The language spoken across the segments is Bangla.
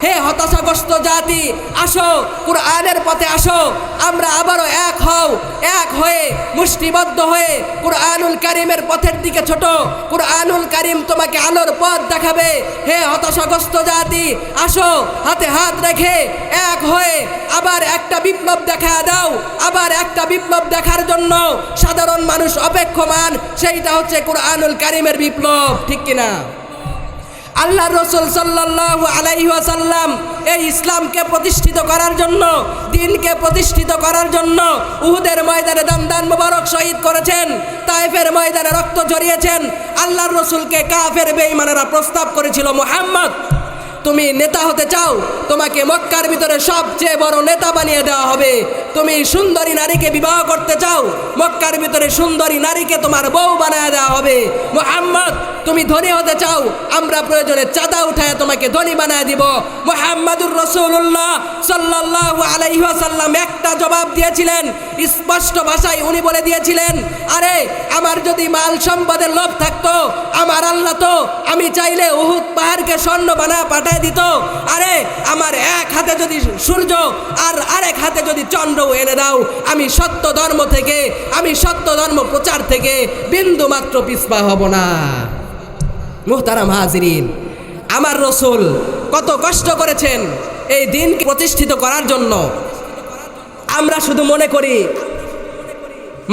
হে হতাশাগ্রস্ত জাতি, আসো কুরআনের পথে আসো। আমরা আবারও এক হও, এক হয়ে মুষ্টিবদ্ধ হয়ে কুরআনুল কারীমের পথের দিকে ছোট। কুরআনুল কারীম তোমাকে আলোর পথ দেখাবে। হে হতাশাগ্রস্ত জাতি, আসো হাতে হাত রেখে এক হয়ে আবার একটা বিপ্লব দেখা দাও। আবার একটা বিপ্লব দেখার জন্য সাধারণ মানুষ অপেক্ষমান, সেইটা হচ্ছে কুরআনুল কারীমের বিপ্লব। ঠিক কিনা? আল্লাহ রসুল সাল্লাল্লাহু আলাইহি ওয়াসাল্লাম এই ইসলামকে প্রতিষ্ঠিত করার জন্য, দ্বীনকে প্রতিষ্ঠিত করার জন্য উহুদের ময়দানে দান মোবারক শহীদ করেছেন, তায়েফের ময়দানে রক্ত ঝরিয়েছেন। আল্লাহর রসুলকে কাফের বেঈমানেরা প্রস্তাব করেছিল, মুহাম্মদ তুমি নেতা হতে চাও, তোমাকে মক্কার ভিতরে সবচেয়ে বড় নেতা বানিয়ে দেওয়া হবে। তুমি সুন্দরী নারীকে বিবাহ করতে চাও, মক্কার ভিতরে সুন্দরী নারীকে তোমার বউ বানিয়ে দেওয়া হবে। মুহাম্মদ তুমি ধনী হতে চাও, আমরা প্রয়োজনে চাঁদা উঠায় তোমাকে ধনী বানিয়ে দিব। মুহাম্মাদুর রাসূলুল্লাহ সাল্লাল্লাহু আলাইহি ওয়াসাল্লাম একটা জবাব দিয়েছিলেন, স্পষ্ট ভাষায় উনি বলে দিয়েছিলেন, আরে আমার যদি মাল সম্পদের লোভ থাকতো, আমার আল্লাহ তো আমি চাইলে উহুদ পাহাড়কে স্বর্ণ বানা পাঠায় দিত। আরে আমার এক হাতে যদি সূর্য আর আরেক হাতে যদি চন্দ্র এনে দাও, আমি সত্য ধর্ম থেকে, আমি সত্য ধর্ম প্রচার থেকে বিন্দু মাত্র পিছপা হব না। মুহতারাম হাজিরিন, আমার রসুল কত কষ্ট করেছেন এই দিনকে প্রতিষ্ঠিত করার জন্য। আমরা শুধু মনে করি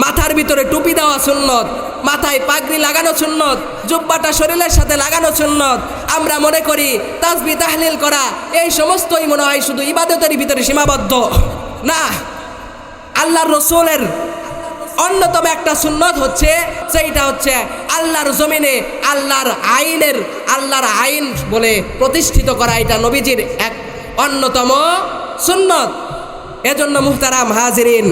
মাথার ভিতরে টুপি দেওয়া সুন্নত, মাথায় পাগড়ি লাগানো সুন্নত, জুব্বাটা শরীরের সাথে লাগানো সুন্নত। আমরা মনে করি তাসবিহ তাহলিল করা এই সমস্তই মনে হয় শুধু ইবাদতের ভিতরে সীমাবদ্ধ। না, আল্লাহর রসুলের অন্যতম একটা সুন্নত হচ্ছে, সেইটা হচ্ছে আল্লাহর জমিনে আল্লাহর আইন বলে প্রতিষ্ঠিত করা। এটা নবীজির এক অন্যতম সুন্নত। এজন্য মুহতারাম হাজিরিন,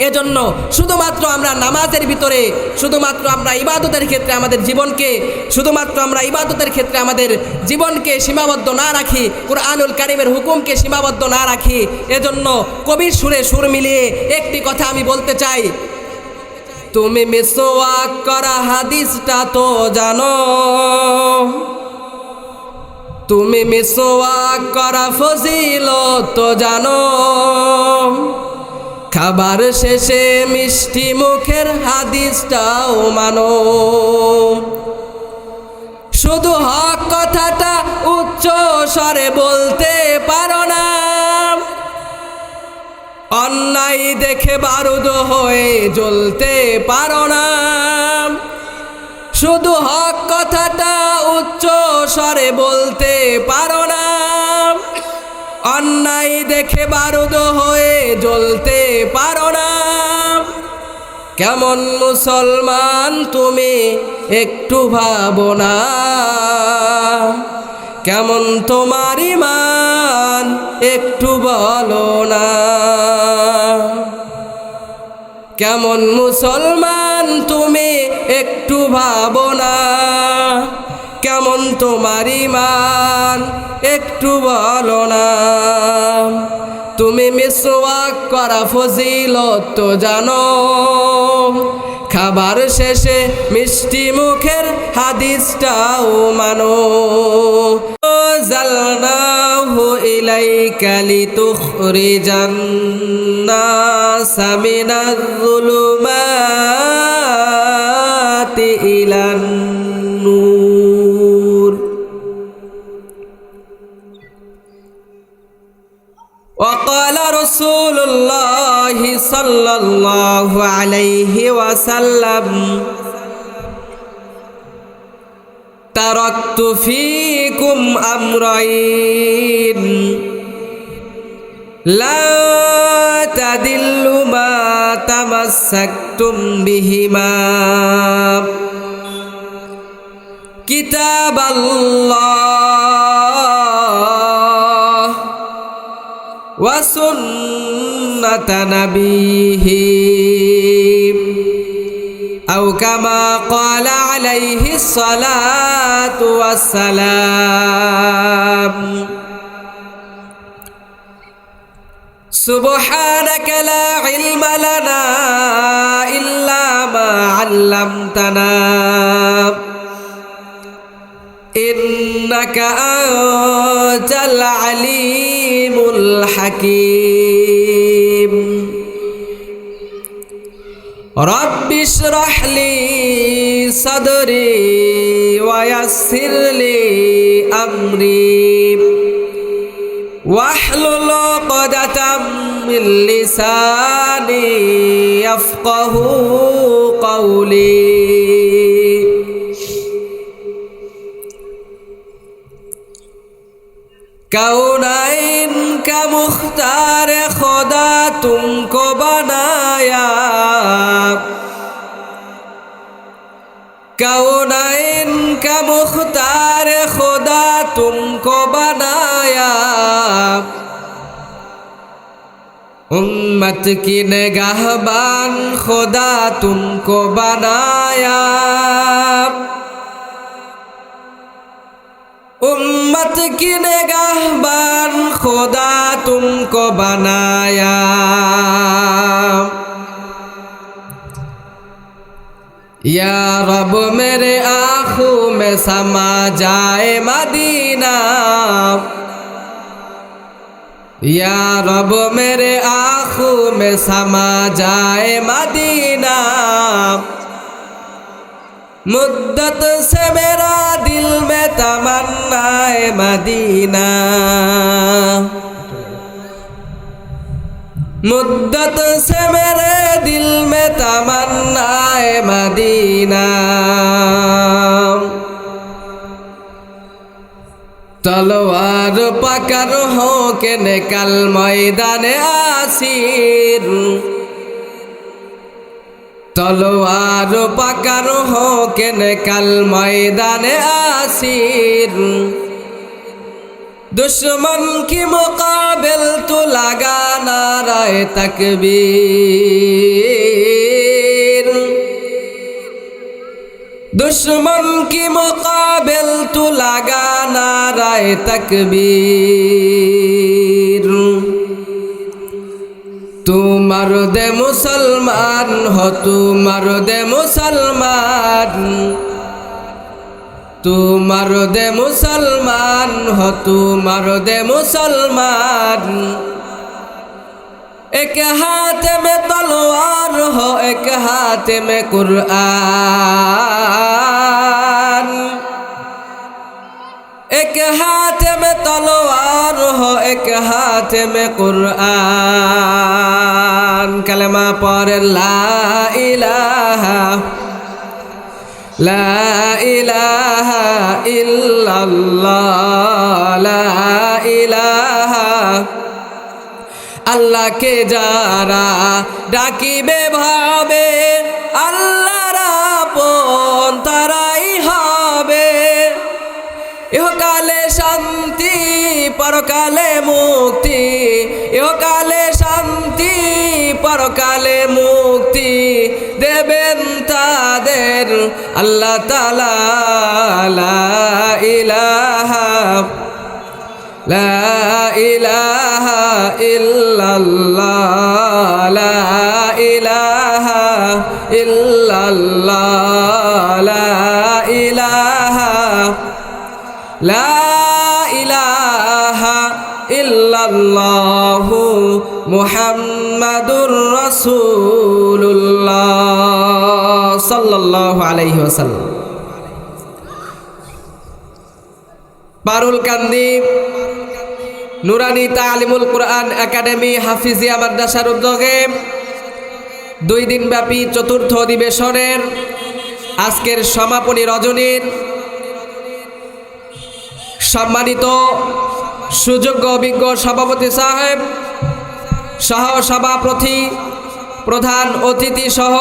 এজন্য শুধুমাত্র আমরা নামাজের ভিতরে, শুধুমাত্র আমরা ইবাদতের ক্ষেত্রে আমাদের জীবনকে, শুধুমাত্র আমরা ইবাদতের ক্ষেত্রে আমাদের জীবনকে সীমাবদ্ধ না রাখি, কুরআনুল কারীমের হুকুমকে সীমাবদ্ধ না রাখি। এজন্য কবির সুরে সুর মিলিয়ে একটি কথা আমি বলতে চাই। তুমি মিসওয়াক করা হাদিসটা তো জানো, তুমি মিসওয়াক করা ফজিলত তো জানো, খাবার শেষে মিষ্টি মুখের হাদিসটাও মানো। শুধু হক কথাটা উচ্চ স্বরে বলতে পারো না, অন্যায় দেখে বারুদ হয়ে জ্বলতে পারো না। শুধু হক কথাটা উচ্চ স্বরে বলতে পারো না, অন্যায় দেখে বারুদ হয়ে জ্বলতে পারো না। কেমন মুসলমান তুমি একটু ভাবো না, কেমন তোমার ঈমান একটু বলো না। কেমন মুসলমান তুমি একটু ভাবো না, কেমন তোমার ঈমান একটু বলো না। তুমি মিসওয়াক করা ফজিলত তো জানো, খাবার শেষে মিষ্টি মুখের হাদিসটাও মানো। জালনাহু ইলাইকা লিতুখরিজান নাসা মিনাজ যুলুমাতি ইলান নূর। وقال رسول الله صلى الله عليه وسلم تركت فيكم أمرين لا تضلوا ما تمسكتم بهما كتاب الله وسنة نبيه أو كما قال عليه الصلاة والسلام سبحانك لا علم لنا إلا ما علمتنا ইন্নাকা আনতাল আলিমুল হাকীম রব্বি ইশরাহ লি সাদরি ওয়া ইয়াসসির লি আমরি واحلل عقدة من لساني يفقهوا قولي कौनैन का मुख्तार खुदा तुमको बनाया कौनैन का मुख्तार खुदा तुमको बनाया उम्मत की निगाहबान खुदा तुमको बनाया उम्मत की निगाहबान खुदा तुमको बनाया या रब मेरे आँखों में समा जाए मदीना या रब मेरे आँखों में समा जाए मदीना मुद्दत से मेरा दिल में तमन्ना है मदीना मुद्दत से मेरे दिल में तमन्ना है मदीना तलवार पकड़ हो के निकल मैदाने आसिर तलवार पकड़ हो के निकल मैदाने आसिर दुश्मन की मुकाबिल तो लगा नारे तकबीर दुश्मन की मुकाबिल तो लगा नारे तकबीर तू मर्द मुसलमान हो तू मर्द मुसलमान तू मर्द मुसलमान हो तू मर्द मुसलमान एक हाथ में तलवार हो एक हाथ में कुरान एक हाथ में तलवार हो एक हाथ में कुरान कलमा पर ला इलाहा इल्लल्लाह ला इलाहा अल्लाह के जारा डाकिबे भावे अल्लाहर আপন তারাই হবে ইহকালে শান্তি পরকালে মুক্তি ইহকালে শান্তি পরকালে মুক্তি দেবেন তাদের আল্লাহ তাআলা লা ইলাহা ইল্লাল্লাহ লা ইলাহা ইল্লাল্লাহ লা ইলাহা ইল্লাল্লাহু মুহাম্মাদুর রাসূলুল্লাহ সাল্লাল্লাহু আলাইহি ওয়াসাল্লাম। পারুলকান্দি নুরানি তালিমুল কুরআন একাডেমি হাফিজিয়া মাদ্রাসার উদ্যোগে 2 দিনব্যাপী চতুর্থ অধিবেশনের আজকের সমাপনী রজনীর সম্মানিত সুযোগ্য অভিজ্ঞ সভাপতি সাহেব, সহ সভাপতি, প্রধান অতিথি সহ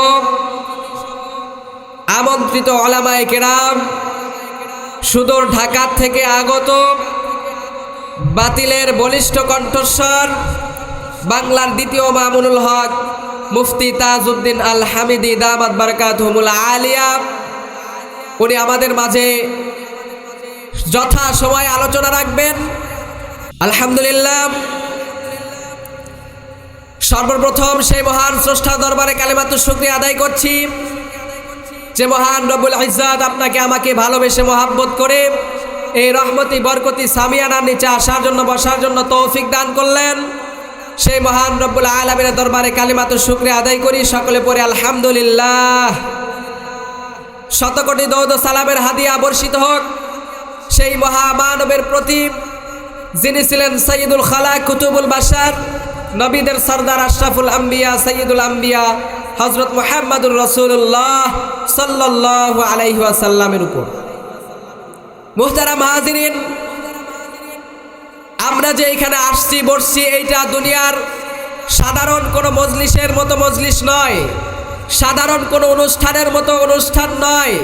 আমন্ত্রিত ওলামায়ে কেরাম, সুদূর ঢাকা থেকে আগত বাতিলের বলিষ্ঠ কণ্ঠস্বর বাংলার দ্বিতীয় মামুনুল হক মুফতি তাজউদ্দিন আল হামিদি দামাত বারাকাতুহুল আলিয়া, উনি আমাদের মাঝে যথা সময় আলোচনা রাখবেন। আলহামদুলিল্লাহ, সর্বপ্রথম সেই মহান স্রষ্টার দরবারে কালিমাতুশ শুকরিয়া আদায় করছি যে মহান রব্বুল ইজ্জাত আপনাকে আমাকে ভালোবেসে মহাব্বত করে এই রহমতি বরকতি সামিয়ানার নিচে আসার জন্য, বসার জন্য তৌফিক দান করলেন। সেই মহান রব্বুল আলামিনের দরবারে কালিমাতু শুকরিয়া আদায় করি। সকলে পড়ে আলহামদুলিল্লাহ। শতকোটি দরুদ ও সালামের হাদিয়া বর্ষিত হোক সেই মহামানবের প্রতি, যিনি ছিলেন সাইয়্যিদুল খালাক, কুতুবুল বাশার, নবীদের সরদার, আশরাফুল আম্বিয়া, সাইয়্যিদুল আম্বিয়া হযরত মুহাম্মদুর রাসূলুল্লাহ সাল্লাল্লাহু আলাইহি ওয়াসাল্লামের উপর। মুহতারাম হাজিরিন, আমরা যে এখানে আসছি বসছি, এইটা দুনিয়ার সাধারণ কোনো মজলিসের মতো মজলিস নয়, সাধারণ কোনো অনুষ্ঠানের মতো অনুষ্ঠান নয়।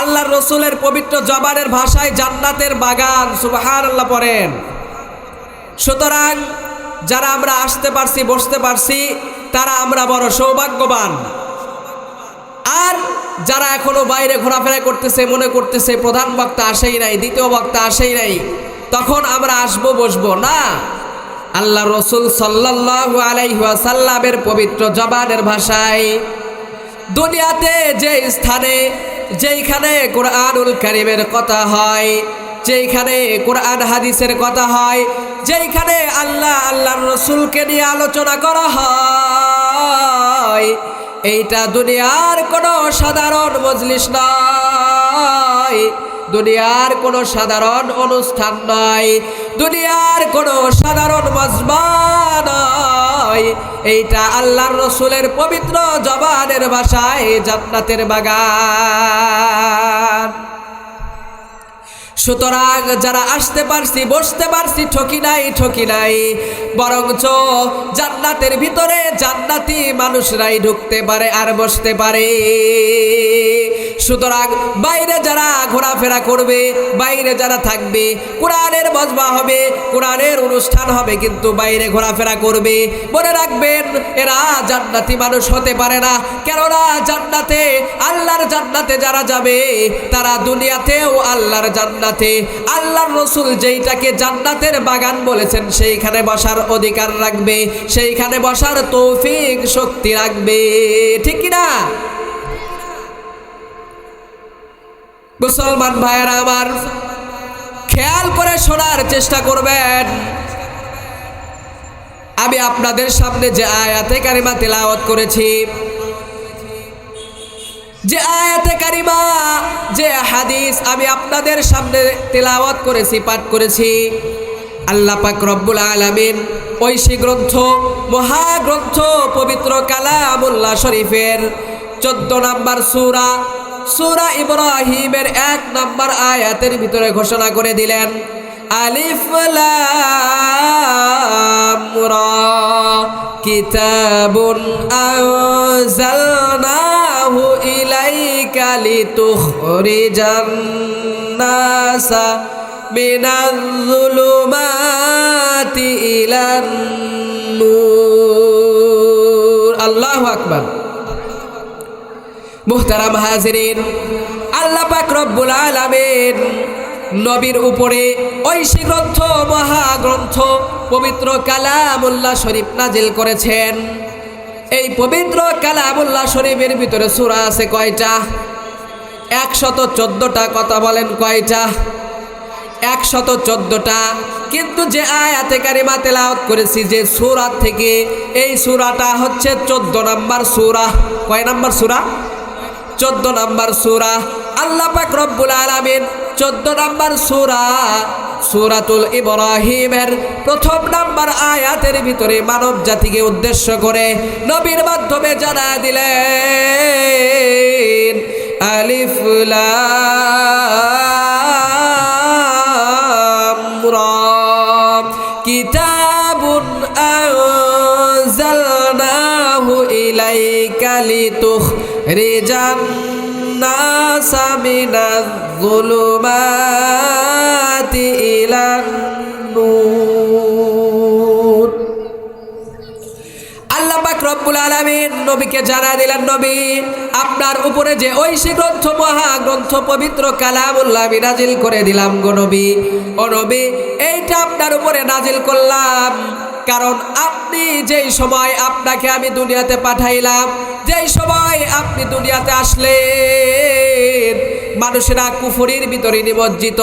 আল্লাহর রসুলের পবিত্র জবানের ভাষায় জান্নাতের বাগান, সুবহানাল্লাহ পড়েন। সুতরাং যারা আমরা আসতে পারছি, বসতে পারছি, তারা আমরা বড় সৌভাগ্যবান। আর যারা এখনো বাইরে ঘোরাফেরা করতেছে, মনে করতেছে প্রধান বক্তা আসেই নাই, দ্বিতীয় বক্তা আসেই নাই, তখন আমরা আসবো বসবো না। আল্লাহ রসুল সাল্লাল্লাহু আলাইহি ওয়াসাল্লামের পবিত্র জবানের ভাষায় দুনিয়াতে যে স্থানে, যেইখানে কোরআনুল কারীমের কথা হয়, যেইখানে কোরআন হাদিসের কথা হয়, যেইখানে আল্লাহর রসুলকে নিয়ে আলোচনা করা হয়, এইটা দুনিয়ার কোনো সাধারণ মজলিস নয়, দুনিয়ার কোনো সাধারণ অনুষ্ঠান নয়, দুনিয়ার কোনো সাধারণ মজমা নয়। এইটা আল্লাহর রসুলের পবিত্র জবানের ভাষায় জান্নাতের বাগান। সুতরাং যারা আসতে পারছি, বসতে পারছি, ঠকি নাই, বরঞ্চ জান্নাতের ভিতরে জান্নাতি মানুষরাই ঢুকতে পারে আর বসতে পারে। সুতরাং বাইরে যারা ঘোরাফেরা করবে, বাইরে যারা থাকবে, কোরআনের মজমা হবে, কোরআনের অনুষ্ঠান হবে, কিন্তু বাইরে ঘোরাফেরা করবে, মনে রাখবেন এরা জান্নাতি মানুষ হতে পারে না। কেননা জান্নাতে, আল্লাহর জান্নাতে যারা যাবে, তারা দুনিয়াতেও আল্লাহর জান্নাতে, আল্লাহর রসুল যেইটাকে জান্নাতের বাগান বলেছেন, সেইখানে বসার অধিকার রাখবে, সেইখানে বসার তৌফিক শক্তি রাখবে। ঠিক কিনা? মুসলমান ভাইয়েরা আমার, খেয়াল করে শোনার চেষ্টা করবেন। আমি আপনাদের সামনে যে আয়াতে কারিমা তেলাওয়াত করেছি, যে আয়াতে কারিমা, যে হাদিস আমি আপনাদের সামনে তেলাওয়াত করেছি, পাঠ করেছি, আল্লাহ পাক রব্বুল আলামিন ঐশী গ্রন্থ, মহাগ্রন্থ পবিত্র কালামুল্লাহ শরীফের 14 নম্বর সূরা, সূরা ইব্রাহিমের 1 নম্বর আয়াতের ভিতরে ঘোষণা করে দিলেন, আলিফ লাম রা কিতাবুন আনজালনাহু ইলাইকা লিতুখরিজান নাসা মিনাল যুলুমাতি ইলান নূর। আল্লাহু আকবার। মুহতারাম হাজিরিন, আল্লাহ পাক রব্বুল আলামিন নবীর উপরে ঐশী গ্রন্থ, মহাগ্রন্থ পবিত্র কালামুল্লাহ শরীফ নাজিল করেছেন। এই পবিত্র কালামুল্লাহ শরীফের ভিতরে সূরা আছে কয়টা? 114টা। কথা বলেন কয়টা? 114টা। কিন্তু যে আয়াতে কারিমা তেলাওয়াত করেছি যে সূরা থেকে, এই সূরাটা হচ্ছে 14 নম্বর সূরা। কয় নম্বর সূরা? 14 নম্বর সূরা। আল্লাহ পাক রব্বুল আলামিন 14 নম্বর সূরা, সূরাতুল ইব্রাহিমের 1ম নম্বর আয়াতের ভিতরে মানব জাতিকে উদ্দেশ্য করে নবীর মাধ্যমে জানা দিলেন, আলিফ লাম রা কিতাবুন আনজালনাহু ইলাইকা লিতুখরিজান নাসা মিনাজ যুলুমাতি ইলান নূর। আল্লাহ পাক রব্বুল আলামিন নবীকে জানা দিলেন, নবী আপনার উপরে যে ঐশী গ্রন্থ, মহাগ্রন্থ পবিত্র কালামুল্লাহ আমি নাজিল করে দিলাম গো নবী, ও নবী এইটা আপনার উপরে নাজিল করলাম কারণ আপনি যেই সময় আপনাকে আমি দুনিয়াতে পাঠাইলাম, যেই সময় আপনি দুনিয়াতে আসলেন, মানুষেরা কুফরির ভিতরে নিমজ্জিত,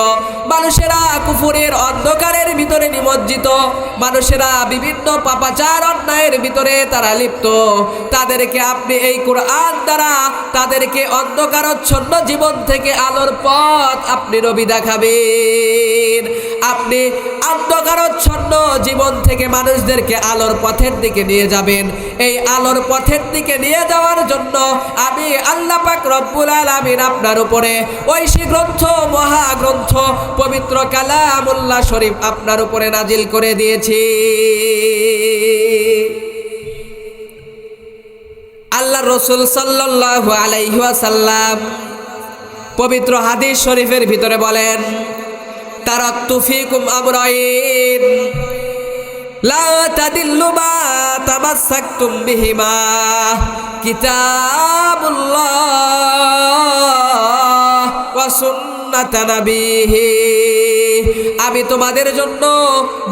মানুষেরা কুফরের অন্ধকারের ভিতরে নিমজ্জিত, মানুষেরা বিভিন্ন পাপাচার অন্যায়ের ভিতরে তারা লিপ্ত। তাদেরকে আপনি এই কোরআন দ্বারা তাদেরকে অন্ধকারচ্ছন্ন জীবন থেকে আলোর পথ আপনি নবী দেখাবেন। আপনি অন্ধকারচ্ছন্ন জীবন থেকে মানুষদেরকে আলোর পথের দিকে নিয়ে যাবেন। এই আলোর পথের দিকে নিয়ে যাওয়ার জন্য আমি আল্লাহ পাক রব্বুল আলামিন আপনার উপরে ঐশী গ্রন্থ, মহাগ্রন্থ, পবিত্র কালামুল্লাহ শরীফ আপনার উপরে নাজিল করে দিয়েছি। আল্লাহ রাসূল সাল্লাল্লাহু আলাইহি ওয়াসাল্লাম পবিত্র হাদিস শরীফের ভিতরে বলেন, তারাকতু ফীকুম আমরাইন লা তাদিল্লু মা তামাসসাকতুম বিহিমা কিতাবুল্লাহ ওয়া সুন্নাতা নবীহি। আমি তোমাদের জন্য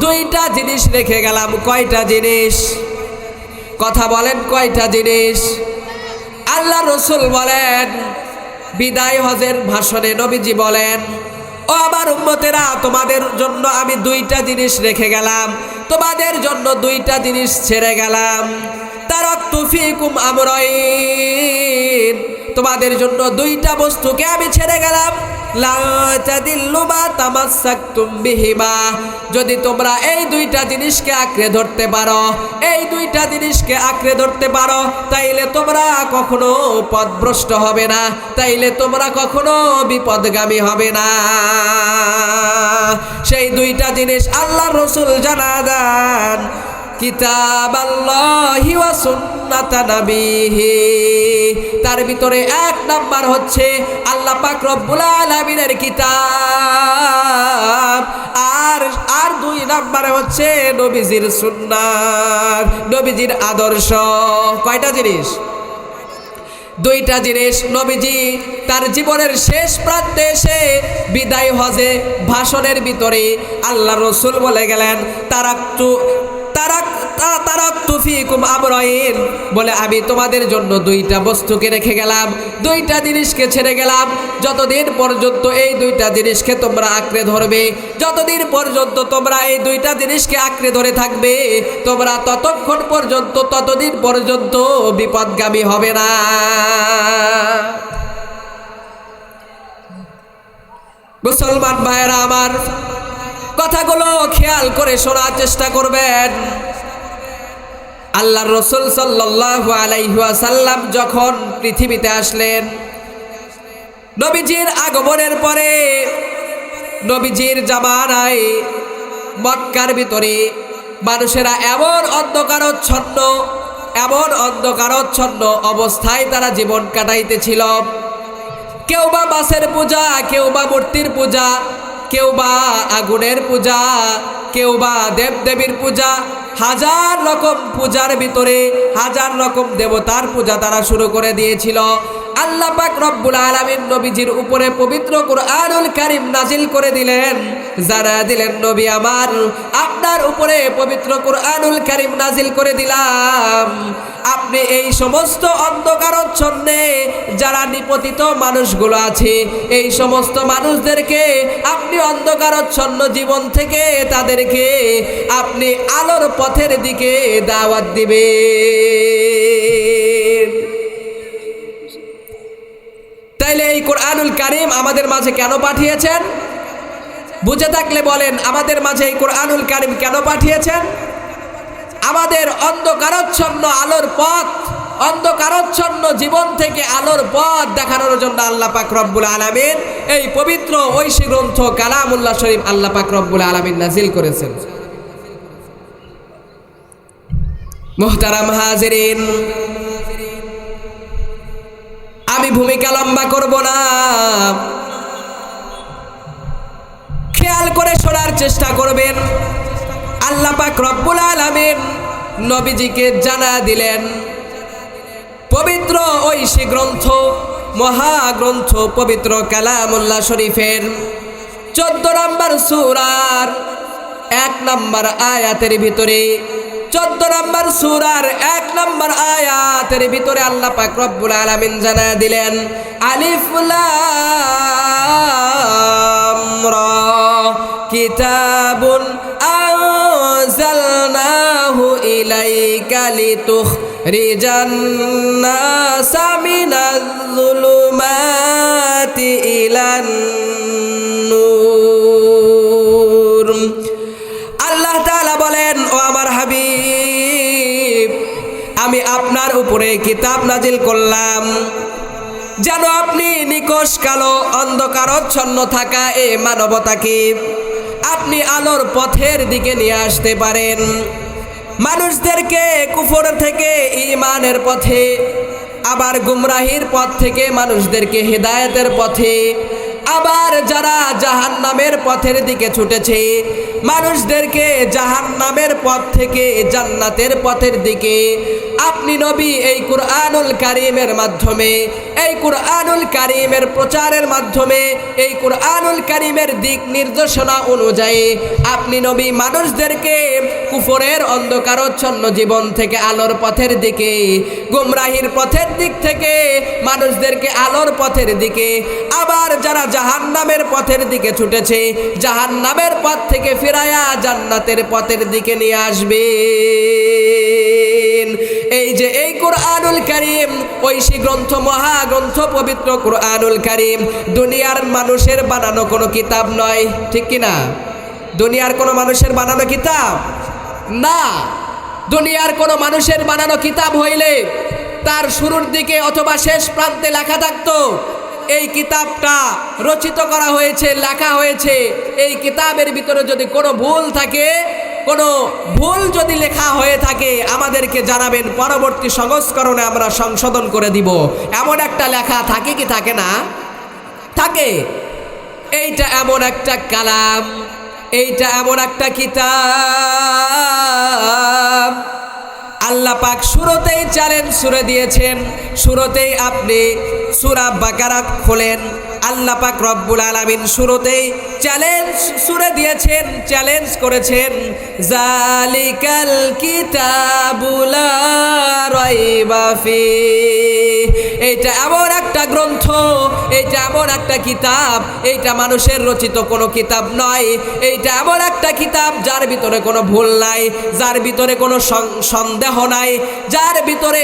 দুইটা জিনিস রেখে গেলাম। কয়টা জিনিস? কথা বলেন, কয়টা জিনিস? আল্লাহ রাসূল বলেন, বিদায় হজের ভাষণে নবীজি বলেন, ও আমার উম্মতেরা, তোমাদের জন্য আমি দুইটা জিনিস রেখে গেলাম, তোমাদের জন্য দুইটা জিনিস ছেড়ে গেলাম। তারাকতু ফীকুম আমরাইন, তোমাদের জন্য দুইটা বস্তুকে আমি ছেড়ে গেলাম। লা তাদিল্লু মা তামাসসাকতুম বিহিমা, যদি তোমরা এই দুইটা জিনিসকে আঁকড়ে ধরতে পারো, এই দুইটা জিনিসকে আঁকড়ে ধরতে পারো, তাইলে তোমরা কখনো পথভ্রষ্ট হবে না, তাইলে তোমরা কখনো বিপদগামী হবে না। সেই দুইটা জিনিস আল্লাহ রাসূল জানা দেন, কিতাবাল্লাহি ওয়া সুন্নাতা নবীহি। তার ভিতরে এক নাম্বার হচ্ছে আল্লাহ পাক রব্বুল আলামিনের কিতাব, আর দুই নাম্বারে হচ্ছে নবীজির সুন্নাত, নবীজির আদর্শ। কয়টা জিনিস? দুইটা জিনিস। নবীজি তার জীবনের শেষ প্রান্তে এসে বিদায় হজে ভাষণের ভিতরে আল্লাহ রাসূল বলে গেলেন, তারাকতু ফীকুম আমরাইন, বলে আমি তোমাদের জন্য দুইটা বস্তুকে রেখে গেলাম, দুইটা জিনিসকে ছেড়ে গেলাম। যতদিন পর্যন্ত এই দুইটা জিনিসকে তোমরা আঁকড়ে ধরবে, যতদিন পর্যন্ত তোমরা এই দুইটা জিনিসকে আঁকড়ে ধরে থাকবে, তোমরা ততক্ষণ পর্যন্ত, ততদিন পর্যন্ত বিপদগামী হবে না। মুসলমান ভাইয়েরা আমার, কথাগুলো খেয়াল করে শোনার চেষ্টা করবেন। আল্লাহর রাসূল সাল্লাল্লাহু আলাইহি ওয়াসাল্লাম যখন পৃথিবীতে আসলেন, নবীজির আগমনের পরে নবীজির জামানায় মক্কার ভিতরে মানুষেরা এমন অন্ধকারচ্ছন্ন অবস্থায় তারা জীবন কাটাইতেছিল। কেউ বা মাছের পূজা, কেউ বা মূর্তির পূজা, কেউ বা আগুনের পূজা, কেউ বা দেবদেবীর পূজা, হাজার রকম পূজার ভিতরে হাজার রকম দেবতার পূজা তারা শুরু করে দিয়েছিল। আল্লাহ পাক রব্বুল আলামিন নবীজির উপরে পবিত্র কুরআনুল কারীম নাজিল করে দিলেন, জানা দিলেন, নবী আমার, আপনার উপরে পবিত্র কুরআনুল কারীম নাজিল করে দিলাম। আপনি এই সমস্ত অন্ধকারচ্ছন্নে যারা নিপতিত মানুষগুলো আছে, এই সমস্ত মানুষদেরকে আপনি অন্ধকারচ্ছন্ন জীবন থেকে তাদেরকে আপনি আলোর পথের দিকে দাওয়াত দিবেন। তাইলে এই কুরআনুল কারীম আমাদের মাঝে কেন পাঠিয়েছেন? বুঝে থাকলে বলেন, আমাদের মাঝে এই কুরআনুল কারীম কেন পাঠিয়েছেন? আমাদের অন্ধকারচ্ছন্ন আলোর পথ, অন্ধকারচ্ছন্ন জীবন থেকে আলোর পথ দেখানোর জন্য আল্লাহ পাক রব্বুল আলামিন এই পবিত্র ঐশী গ্রন্থ কালামুল্লাহ শরীফ আল্লাহ পাক রব্বুল আলামিন নাজিল করেছেন। মুহতারাম হাজিরিন, আমি ভূমিকা লম্বা করব না, খেয়াল করে শোনার চেষ্টা করবেন। আল্লাহ পাক রব্বুল আলামিন নবীজিকে জানা দিলেন পবিত্র ঐশী গ্রন্থ, মহাগ্রন্থ পবিত্র কালামুল্লাহ শরীফের 14 নম্বর সূরার 1 নম্বর আয়াতের ভিতরে 14 নম্বর সূরার 1 নম্বর আয়াতের ভিতরে আল্লাহ পাক রব্বুল আলামিন জানায় দিলেন, আলিফ লাম রা কিতাবুন আনজালনাহু ইলাইকা লিতুখরিজান নাসা মিনাজ-যুলুমাতি ইলান নূর। আল্লাহ তাআলা বলেন, ও আমার হাবিব, আমি আপনার উপরে কিতাব নাজিল করলাম যেন আপনি নিকষ কালো অন্ধকারচ্ছন্ন থাকা এই মানবতাকে আপনি আলোর পথের দিকে নিয়ে আসতে পারেন। মানুষদেরকে কুফর থেকে ঈমানের পথে, আবার গুমরাহির পথ থেকে মানুষদেরকে হেদায়েতের পথে, আবার যারা জাহান্নামের পথের দিকে ছুটেছে মানুষদেরকে জাহান্নামের পথ থেকে জান্নাতের পথের দিকে আপনি নবী এই কুরআনুল কারীমের মাধ্যমে, এই কুরআনুল কারীমের প্রচারের মাধ্যমে, এই কুরআনুল কারীমের দিক নির্দেশনা অনুযায়ী আপনি নবী মানুষদেরকে কুফরের অন্ধকারচ্ছন্ন জীবন থেকে আলোর পথের দিকে, গুমরাহির পথের দিক থেকে মানুষদেরকে আলোর পথের দিকে, আবার যারা জাহান্নামের পথের দিকে ছুটেছে জাহান্নামের পথ থেকে ফিরায়া জান্নাতের পথের দিকে নিয়ে আসবেন। এই যে এই কুরআনুল কারীম, ঐশী গ্রন্থ, মহাগ্রন্থ পবিত্র কুরআনুল কারীম দুনিয়ার মানুষের বানানো কোনো কিতাব নয়, ঠিক কি না? দুনিয়ার কোনো মানুষের বানানো কিতাব না। দুনিয়ার কোনো মানুষের বানানো কিতাব হইলে তার শুরুর দিকে অথবা শেষ প্রান্তে লেখা থাকতো এই কিতাবটা রচিত করা হয়েছে, লেখা হয়েছে। এই কিতাবের ভিতরে যদি কোনো ভুল থাকে, কোনো ভুল যদি লেখা হয়ে থাকে আমাদেরকে জানাবেন, পরবর্তী সংস্করণে আমরা সংশোধন করে দিব। এমন একটা লেখা থাকে কি থাকে না? থাকে। এইটা এমন একটা কালাম, এইটা এমন একটা কিতাব আল্লাহ পাক শুরুতেই চ্যালেঞ্জ ছুড়ে দিয়েছেন। শুরুতেই আপনি সূরা বাকারা খোলেন, আল্লাহ পাক রব্বুল আলামিন শুরুতেই চ্যালেঞ্জ ছুড়ে দিয়েছেন, চ্যালেঞ্জ করেছেন, জালিকাল কিতাবু লা রাইবা ফিহ। এইটা এমন একটা গ্রন্থ, এইটা এমন একটা কিতাব, এইটা মানুষের রচিত কোনো কিতাব নয়। এইটা এমন একটা কিতাব যার ভিতরে কোনো ভুল নাই, যার ভিতরে কোনো সন্দেহ নাই, যার ভিতরে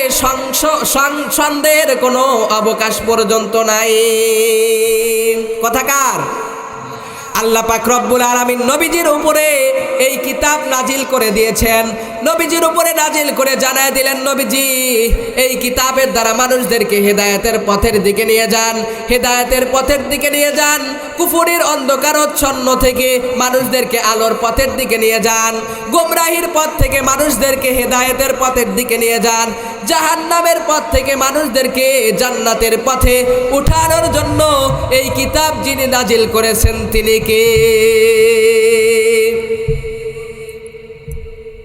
সন্দেহের কোনো অবকাশ পর্যন্ত নাই। কথাকার আল্লাহ পাক রব্বুল আলামিন নবীজির উপরে এই কিতাব নাজিল করে দিয়েছেন। নবীজির উপরে নাজিল করে জানায় দিলেন, নবীজি এই কিতাবের দ্বারা মানুষদেরকে হেদায়েতের পথের দিকে নিয়ে যান, হেদায়েতের পথের দিকে নিয়ে যান, কুফরের অন্ধকারচ্ছন্ন থেকে মানুষদেরকে আলোর পথের দিকে নিয়ে যান, গোমরাহির পথ থেকে মানুষদেরকে হেদায়েতের পথের দিকে নিয়ে যান, জাহান্নামের পথ থেকে মানুষদেরকে জান্নাতের পথে উঠানোর জন্য এই কিতাব যিনি নাজিল করেছেন তিনি কে?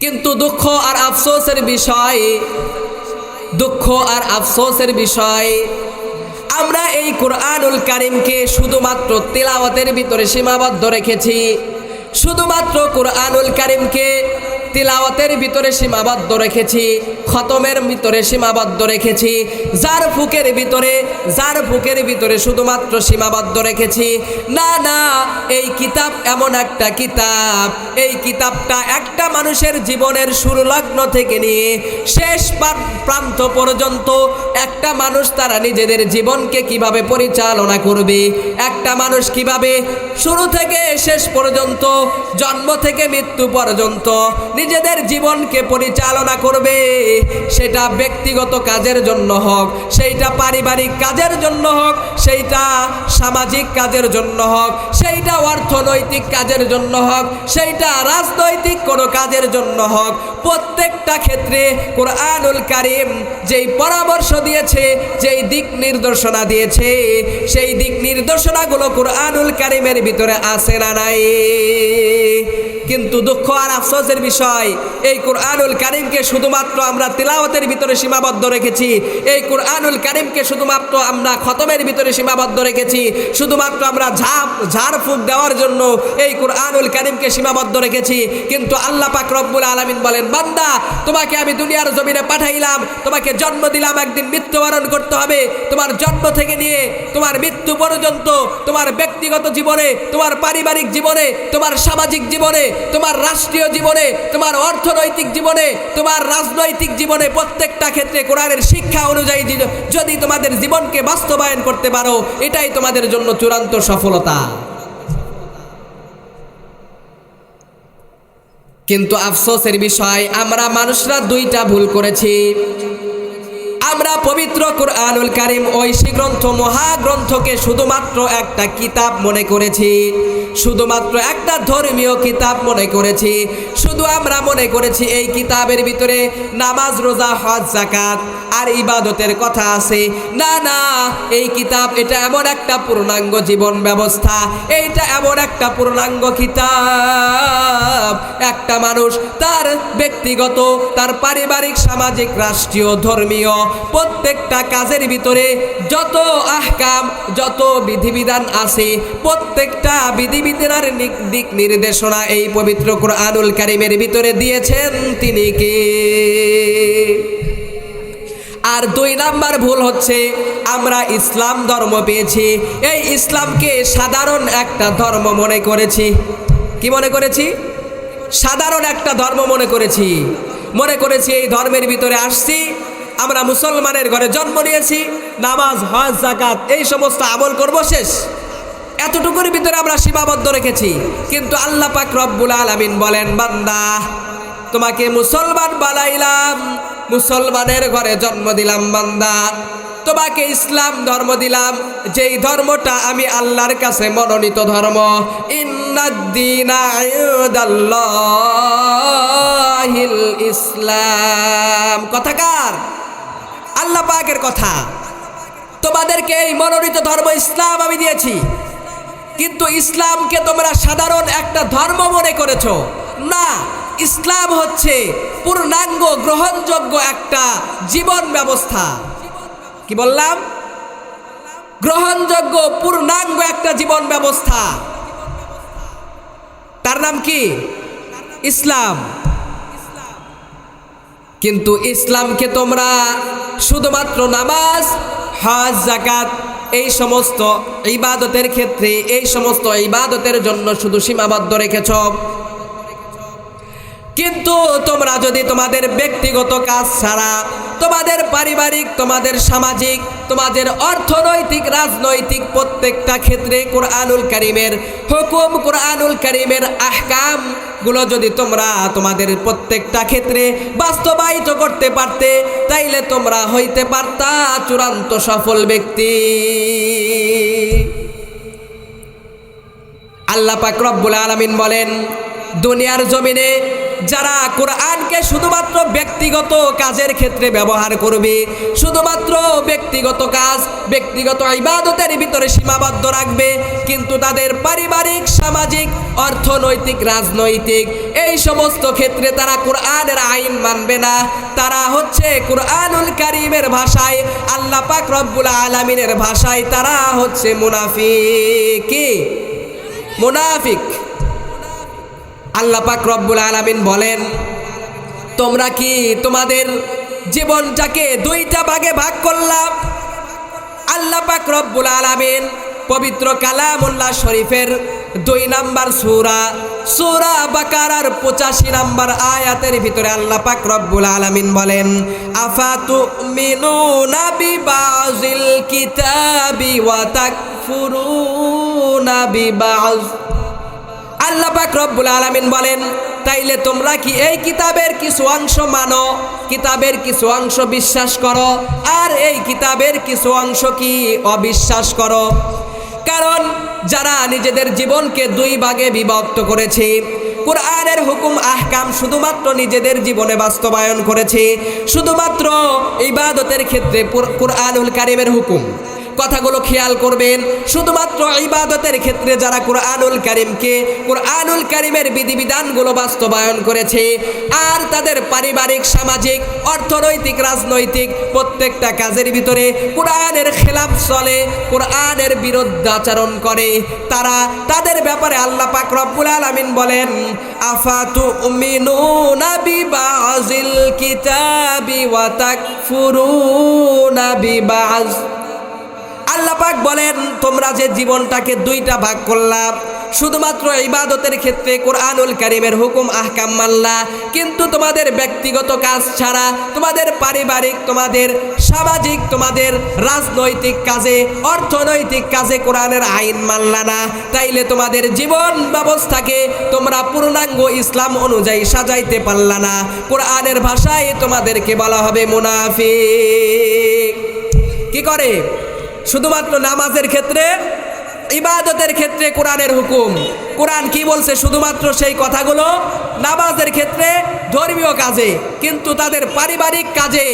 কিন্তু দুঃখ আর আফসোসের বিষয়, দুঃখ আর আফসোসের বিষয়, আমরা এই কুরআনুল কারীমকে শুধুমাত্র তিলাওয়াতের ভিতরে সীমাবদ্ধ রেখেছি। শুধুমাত্র কুরআনুল কারীমকে তিলাওয়াতের ভিতরে সীমাবদ্ধ রেখেছি, খতমের ভিতরে সীমাবদ্ধ রেখেছি, জারফুকের ভিতরে শুধুমাত্র সীমাবদ্ধ রেখেছি। না না, এই কিতাব এমন একটা কিতাব, এই কিতাবটা একটা মানুষের জীবনের শুরু লগ্ন থেকে নিয়ে শেষ প্রান্ত পর্যন্ত একটা মানুষ তারা নিজেদের জীবনকে কিভাবে পরিচালনা করবে, একটা মানুষ কিভাবে শুরু থেকে শেষ পর্যন্ত, জন্ম থেকে মৃত্যু পর্যন্ত নিজেদের জীবনকে পরিচালনা করবে, সেটা ব্যক্তিগত কাজের জন্য হোক, সেইটা পারিবারিক কাজের জন্য হোক, সেইটা সামাজিক কাজের জন্য হোক, সেইটা অর্থনৈতিক কাজের জন্য হোক, সেইটা রাজনৈতিক কোনো কাজের জন্য হোক, প্রত্যেকটা ক্ষেত্রে কুরআনুল কারীম যেই পরামর্শ দিয়েছে, যেই দিক নির্দেশনা দিয়েছে, সেই দিক নির্দেশনাগুলো কুরআনুল কারীমের ভিতরে আছে না নাই? কিন্তু দুঃখ আর আফসোসের বিষয়, নয়, এই কুরআনুল কারীমকে শুধুমাত্র আমরা তিলাওয়াতের ভিতরে সীমাবদ্ধ রেখেছি, এই কুরআনুল কারীমকে শুধুমাত্র আমরা খতমের ভিতরে সীমাবদ্ধ রেখেছি, শুধুমাত্র আমরা ঝাড়ফুঁক দেওয়ার জন্য এই কুরআনুল কারীমকে সীমাবদ্ধ রেখেছি। কিন্তু আল্লাহ পাক রব্বুল আলামিন বলেন, বান্দা তোমাকে আমি দুনিয়ার জমিনে পাঠাইলাম, তোমাকে জন্ম দিলাম, একদিন মৃত্যুবরণ করতে হবে। তোমার জন্ম থেকে নিয়ে তোমার মৃত্যু পর্যন্ত তোমার ব্যক্তিগত জীবনে, তোমার পারিবারিক জীবনে, তোমার সামাজিক জীবনে, তোমার রাষ্ট্রীয় জীবনে, তোমার অর্থনৈতিক জীবনে, তোমার রাজনৈতিক জীবনে, প্রত্যেকটা ক্ষেত্রে কোরআনের শিক্ষা অনুযায়ী যদি তোমাদের জীবনকে বাস্তবায়ন করতে পারো, এটাই তোমাদের জন্য চূড়ান্ত সফলতা। কিন্তু আফসোসের বিষয়, আমরা মানুষরা দুইটা ভুল করেছি। আমরা পবিত্র কুরআনুল কারীম ঐশী গ্রন্থ, মহাগ্রন্থকে শুধুমাত্র একটা কিতাব মনে করেছি, শুধুমাত্র একটা ধর্মীয় কিতাব মনে করেছি। শুধু আমরা মনে করেছি এই কিতাবের ভিতরে নামাজ, রোজা, হজ, যাকাত আর ইবাদতের কথা আছে। না না, এই কিতাব এটা এমন একটা পূর্ণাঙ্গ জীবন ব্যবস্থা, এইটা এমন একটা পূর্ণাঙ্গ কিতাব। একটা মানুষ তার ব্যক্তিগত, তার পারিবারিক, সামাজিক, রাষ্ট্রীয়, ধর্মীয় প্রত্যেকটা কাজের ভিতরে যত আহকাম, যত বিধিবিধান আছে, প্রত্যেকটা বিধিবিধানের দিক নির্দেশনা এই পবিত্র কুরআনুল কারীমের ভিতরে দিয়েছেন তিনি কে? আর 2 নাম্বার ভুল হচ্ছে, আমরা ইসলাম ধর্ম পেয়েছি, এই ইসলামকে সাধারণ একটা ধর্ম মনে করেছি। কি মনে করেছি? সাধারণ একটা ধর্ম মনে করেছি। এই ধর্মের ভিতরে আসছি, আমরা মুসলমানের ঘরে জন্ম নিয়েছি, নামাজ, হজ, যাকাত এই সমস্ত আমল করব, শেষ। এতটুকুর ভিতরে আমরা সীমাবদ্ধ রেখেছি। কিন্তু আল্লাহ পাক রব্বুল আলামিন বলেন, বান্দা তোমাকে মুসলমান বানাইলাম, মুসলমানের ঘরে জন্ম দিলাম, বান্দা তোমাকে ইসলাম ধর্ম দিলাম, যেই ধর্মটা আমি আল্লাহর কাছে মনোনীত ধর্ম। ইন্নাদ-দীনা ইনদাল্লাহিল ইসলাম। কথাকার আল্লাহ পাকের কথা। তোমাদেরকে এই মনোনীত ধর্ম ইসলাম আমি দিয়েছি, কিন্তু ইসলামকে তোমরা সাধারণ একটা ধর্ম মনে করেছো। না, ইসলাম হচ্ছে পূর্ণাঙ্গ গ্রহণযোগ্য একটা জীবন ব্যবস্থা। কি বললাম? গ্রহণযোগ্য পূর্ণাঙ্গ একটা জীবন ব্যবস্থা। তার নাম কি? ইসলাম। কিন্তু ইসলামকে তোমরা শুধুমাত্র নামাজ, হজ, যাকাত এই সমস্ত ইবাদতের ক্ষেত্রে, এই সমস্ত ইবাদতের জন্য শুধু সীমাবদ্ধ রেখেছ। কিন্তু তোমরা যদি তোমাদের ব্যক্তিগত কাজ ছাড়া, তোমাদের পারিবারিক, তোমাদের সামাজিক, তোমাদের অর্থনৈতিক, রাজনৈতিক প্রত্যেকটা ক্ষেত্রে কুরআনুল কারীমের হুকুম, কুরআনুল কারীমের আহকাম গুলো যদি তোমরা তোমাদের প্রত্যেকটা ক্ষেত্রে বাস্তবায়িত করতে পারতে, তাইলে তোমরা হইতে পারতা চূড়ান্ত সফল ব্যক্তি। আল্লাহ পাক রব্বুল আলামিন বলেন, দুনিয়ার জমিনে যারা কোরআনকে শুধুমাত্র ব্যক্তিগত কাজের ক্ষেত্রে ব্যবহার করবে, শুধুমাত্র ব্যক্তিগত কাজ, ব্যক্তিগত ইবাদতের ভিতরে সীমাবদ্ধ রাখবে, কিন্তু তাদের পারিবারিক, সামাজিক, অর্থনৈতিক, রাজনৈতিক এই সমস্ত ক্ষেত্রে তারা কোরআনের আইন মানবে না। তারা হচ্ছে কুরআনুল কারীমের ভাষায়, আল্লাহ পাক রব্বুল আলামিনের ভাষায় তারা হচ্ছে মুনাফিক। কি? মুনাফিক। আল্লাহ পাক রব্বুল আলামিন বলেন, তোমরা কি তোমাদের জীবনটাকে 2টা ভাগে ভাগ করলাম? আল্লাহ পাক রব্বুল আলামিন পবিত্র কালামুল্লাহ শরীফের 2 নাম্বার সূরা বাকারার 85 নাম্বার আয়াতের ভিতরে আল্লাহ পাক রব্বুল আলামিন বলেন, আফাতুমিনুনা বিবাযিল কিতাবি ওয়া তাকফুরুনা বিবায। আল্লাহ পাক রব্বুল আলামিন বলেন, তাইলে তোমরা কি এই কিতাবের কিছু অংশ মানো, কিতাবের কিছু অংশ বিশ্বাস করো, আর এই কিতাবের কিছু অংশ কি অবিশ্বাস করো? কারণ যারা নিজেদের জীবনকে 2 ভাগে বিভক্ত করেছে, কুরআনের হুকুম আহকাম শুধুমাত্র নিজেদের জীবনে বাস্তবায়ন করেছে, শুধুমাত্র ইবাদতের ক্ষেত্রে কুরআনুল কারীমের হুকুম, কথাগুলো খেয়াল করবেন। শুধুমাত্র ইবাদতের ক্ষেত্রে যারা কুরআনুল কারীমের বিধিবিধানগুলো বাস্তবায়ন করেছে আর তাদের পারিবারিক, সামাজিক, অর্থনৈতিক, রাজনৈতিক প্রত্যেকটা কাজের ভিতরে কুরআনের খেলাফ চলে, কুরআনের বিরুদ্ধাচরণ করে, তাদের ব্যাপারে আল্লাহ পাক রব্বুল আলামিন বলেন, আফাতুমিনুনা বিবাযিল কিতাবি ওয়া তাকফুরুনা বিবায। আল্লাহ পাক বলেন, তোমরা যে জীবনটাকে দুইটা ভাগ করলা, শুধুমাত্র ইবাদতের ক্ষেত্রে কুরআনুল কারীমের হুকুম আহকাম মানলা, কিন্তু তোমাদের ব্যক্তিগত কাজ ছাড়া, তোমাদের পারিবারিক, তোমাদের সামাজিক, তোমাদের রাজনৈতিক কাজে, অর্থনৈতিক কাজে কোরআনের আইন মানলা না। তাইলে তোমাদের জীবন ব্যবস্থাকে তোমরা পূর্ণাঙ্গ ইসলাম অনুযায়ী সাজাইতে পারলা না। কোরআনের ভাষায় তোমাদেরকে বলা হবে মুনাফিক। কি করে? শুধুমাত্র নামাজের ক্ষেত্রে, ইবাদতের ক্ষেত্রে কোরআনের হুকুম, কোরআন কি বলছে শুধুমাত্র সেই কথাগুলো নামাজের ক্ষেত্রে, ধর্মীয় কাজে, কিন্তু তাদের পারিবারিক কাজে,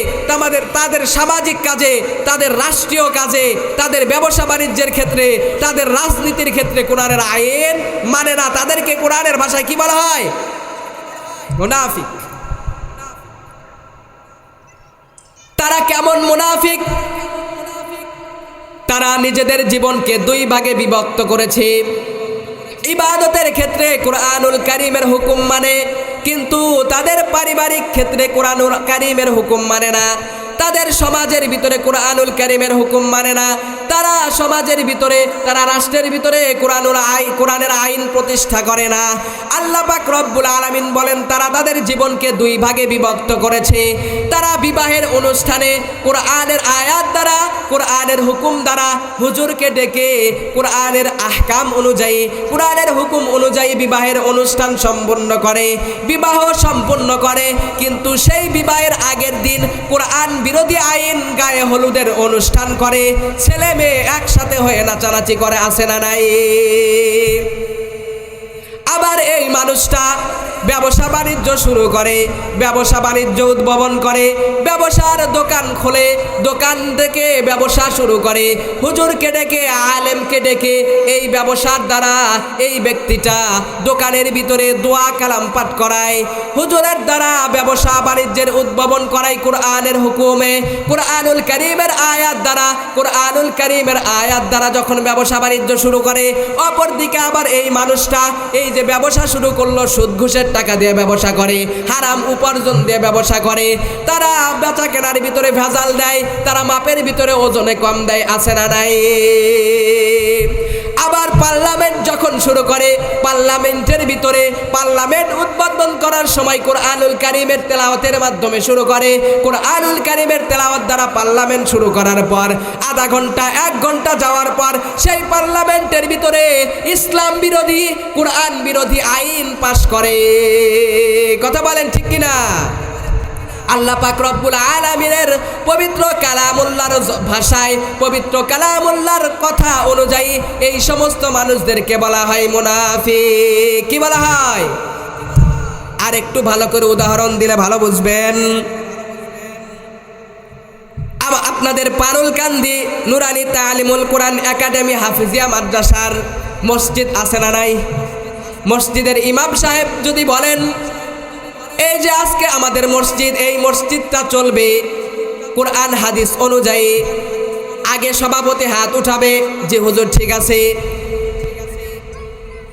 তাদের সামাজিক কাজে, তাদের রাষ্ট্রীয় কাজে, তাদের ব্যবসা বাণিজ্যের ক্ষেত্রে, তাদের রাজনীতির ক্ষেত্রে কোরআনের আইন মানে না। তাদেরকে কোরআনের ভাষায় কি বলা হয়? মুনাফিক। তারা কেমন মুনাফিক? তারা নিজেদের জীবনকে দুই ভাগে বিভক্ত করেছে। ইবাদতের ক্ষেত্রে কুরআনুল কারীমের হুকুম মানে, কিন্তু তাদের পারিবারিক ক্ষেত্রে কুরআনুল কারীমের হুকুম মানে না। তাদের সমাজের ভিতরে কুরআনুল কারীমের হুকুম মানে না। তারা সমাজের ভিতরে, তারা রাষ্ট্রের ভিতরে কোরআনের আইন প্রতিষ্ঠা করে না। আল্লাহ পাক রব্বুল আলামিন বলেন, তারা তাদের জীবনকে দুই ভাগে বিভক্ত করেছে। তারা বিবাহের অনুষ্ঠানে কোরআনের আয়াত দ্বারা, কোরআনের হুকুম দ্বারা হুজুরকে ডেকে কোরআনের আহকাম অনুযায়ী, কোরআনের হুকুম অনুযায়ী বিবাহের অনুষ্ঠান সম্পন্ন করে, বিবাহ সম্পন্ন করে, কিন্তু সেই বিবাহের আগের দিন কোরআন বিরোধী আইন, গায়ে হলুদের অনুষ্ঠান করে, ছেলে মেয়ে একসাথে হয়ে নাচানাচি করে, আছে না নাই? আবার এই মানুষটা ব্যবসা বাণিজ্য শুরু করে, ব্যবসা বাণিজ্য উদ্ভাবন করে, ব্যবসার দোকান খোলে, দোকান থেকে ব্যবসা শুরু করে, হুজুরকে ডেকে, আলেমকে ডেকে এই ব্যবসার দ্বারা এই ব্যক্তিটা দোকানের ভিতরে দোয়া কালাম পাঠ করায়, হুজুরের দ্বারা ব্যবসা বাণিজ্যের উদ্ভাবন করায় কোরআনের হুকুমে, কোরআনুল কারীমের আয়াত দ্বারা, কোরআনুল কারীমের আয়াত দ্বারা যখন ব্যবসা বাণিজ্য শুরু করে, অপরদিকে আবার এই মানুষটা এই যে ব্যবসা শুরু করলো, সুদ ঘুষের টাকা দিয়ে ব্যবসা করে, হারাম উপার্জন দিয়ে ব্যবসা করে, তারা বেচা কেনার ভিতরে ভেজাল দেয়, তারা মাপের ভিতরে ওজনে কম দেয়, আছে না নাই? আবার পার্লামেন্ট যখন শুরু করে, পার্লামেন্টের ভিতরে পার্লামেন্ট উদ্বোধন করার সময় কোরআনুল কারীমের তেলাওয়াতের মাধ্যমে শুরু করে। কোরআনুল কারীমের তেলাওয়াত দ্বারা পার্লামেন্ট শুরু করার পর আধা ঘন্টা, 1 ঘন্টা যাওয়ার পর সেই পার্লামেন্টের ভিতরে ইসলাম বিরোধী, কোরআন বিরোধী আইন পাশ করে। কথা বলেন ঠিক কিনা? আল্লাহ পাক রব্বুল আলামিনের পবিত্র কালামুল্লাহর ভাষায়, পবিত্র কালামুল্লাহর কথা অনুযায়ী এই সমস্ত মানুষদেরকে বলা হয় মুনাফিক। কি বলা হয়? আর একটু ভালো করে উদাহরণ দিলে ভালো বুঝবেন। আপনাদের পারুলকান্দি নুরানি তালিমুল কোরআন একাডেমি হাফিজিয়া মাদ্রাসার মসজিদ আছে না নাই? মসজিদের ইমাম সাহেব যদি বলেন, এই যে আজকে আমাদের মসজিদ, এই মসজিদটা চলবে কোরআন হাদিস অনুযায়ী, আগে সভাপতি হাত উঠাবে যে হুজুর ঠিক আছে।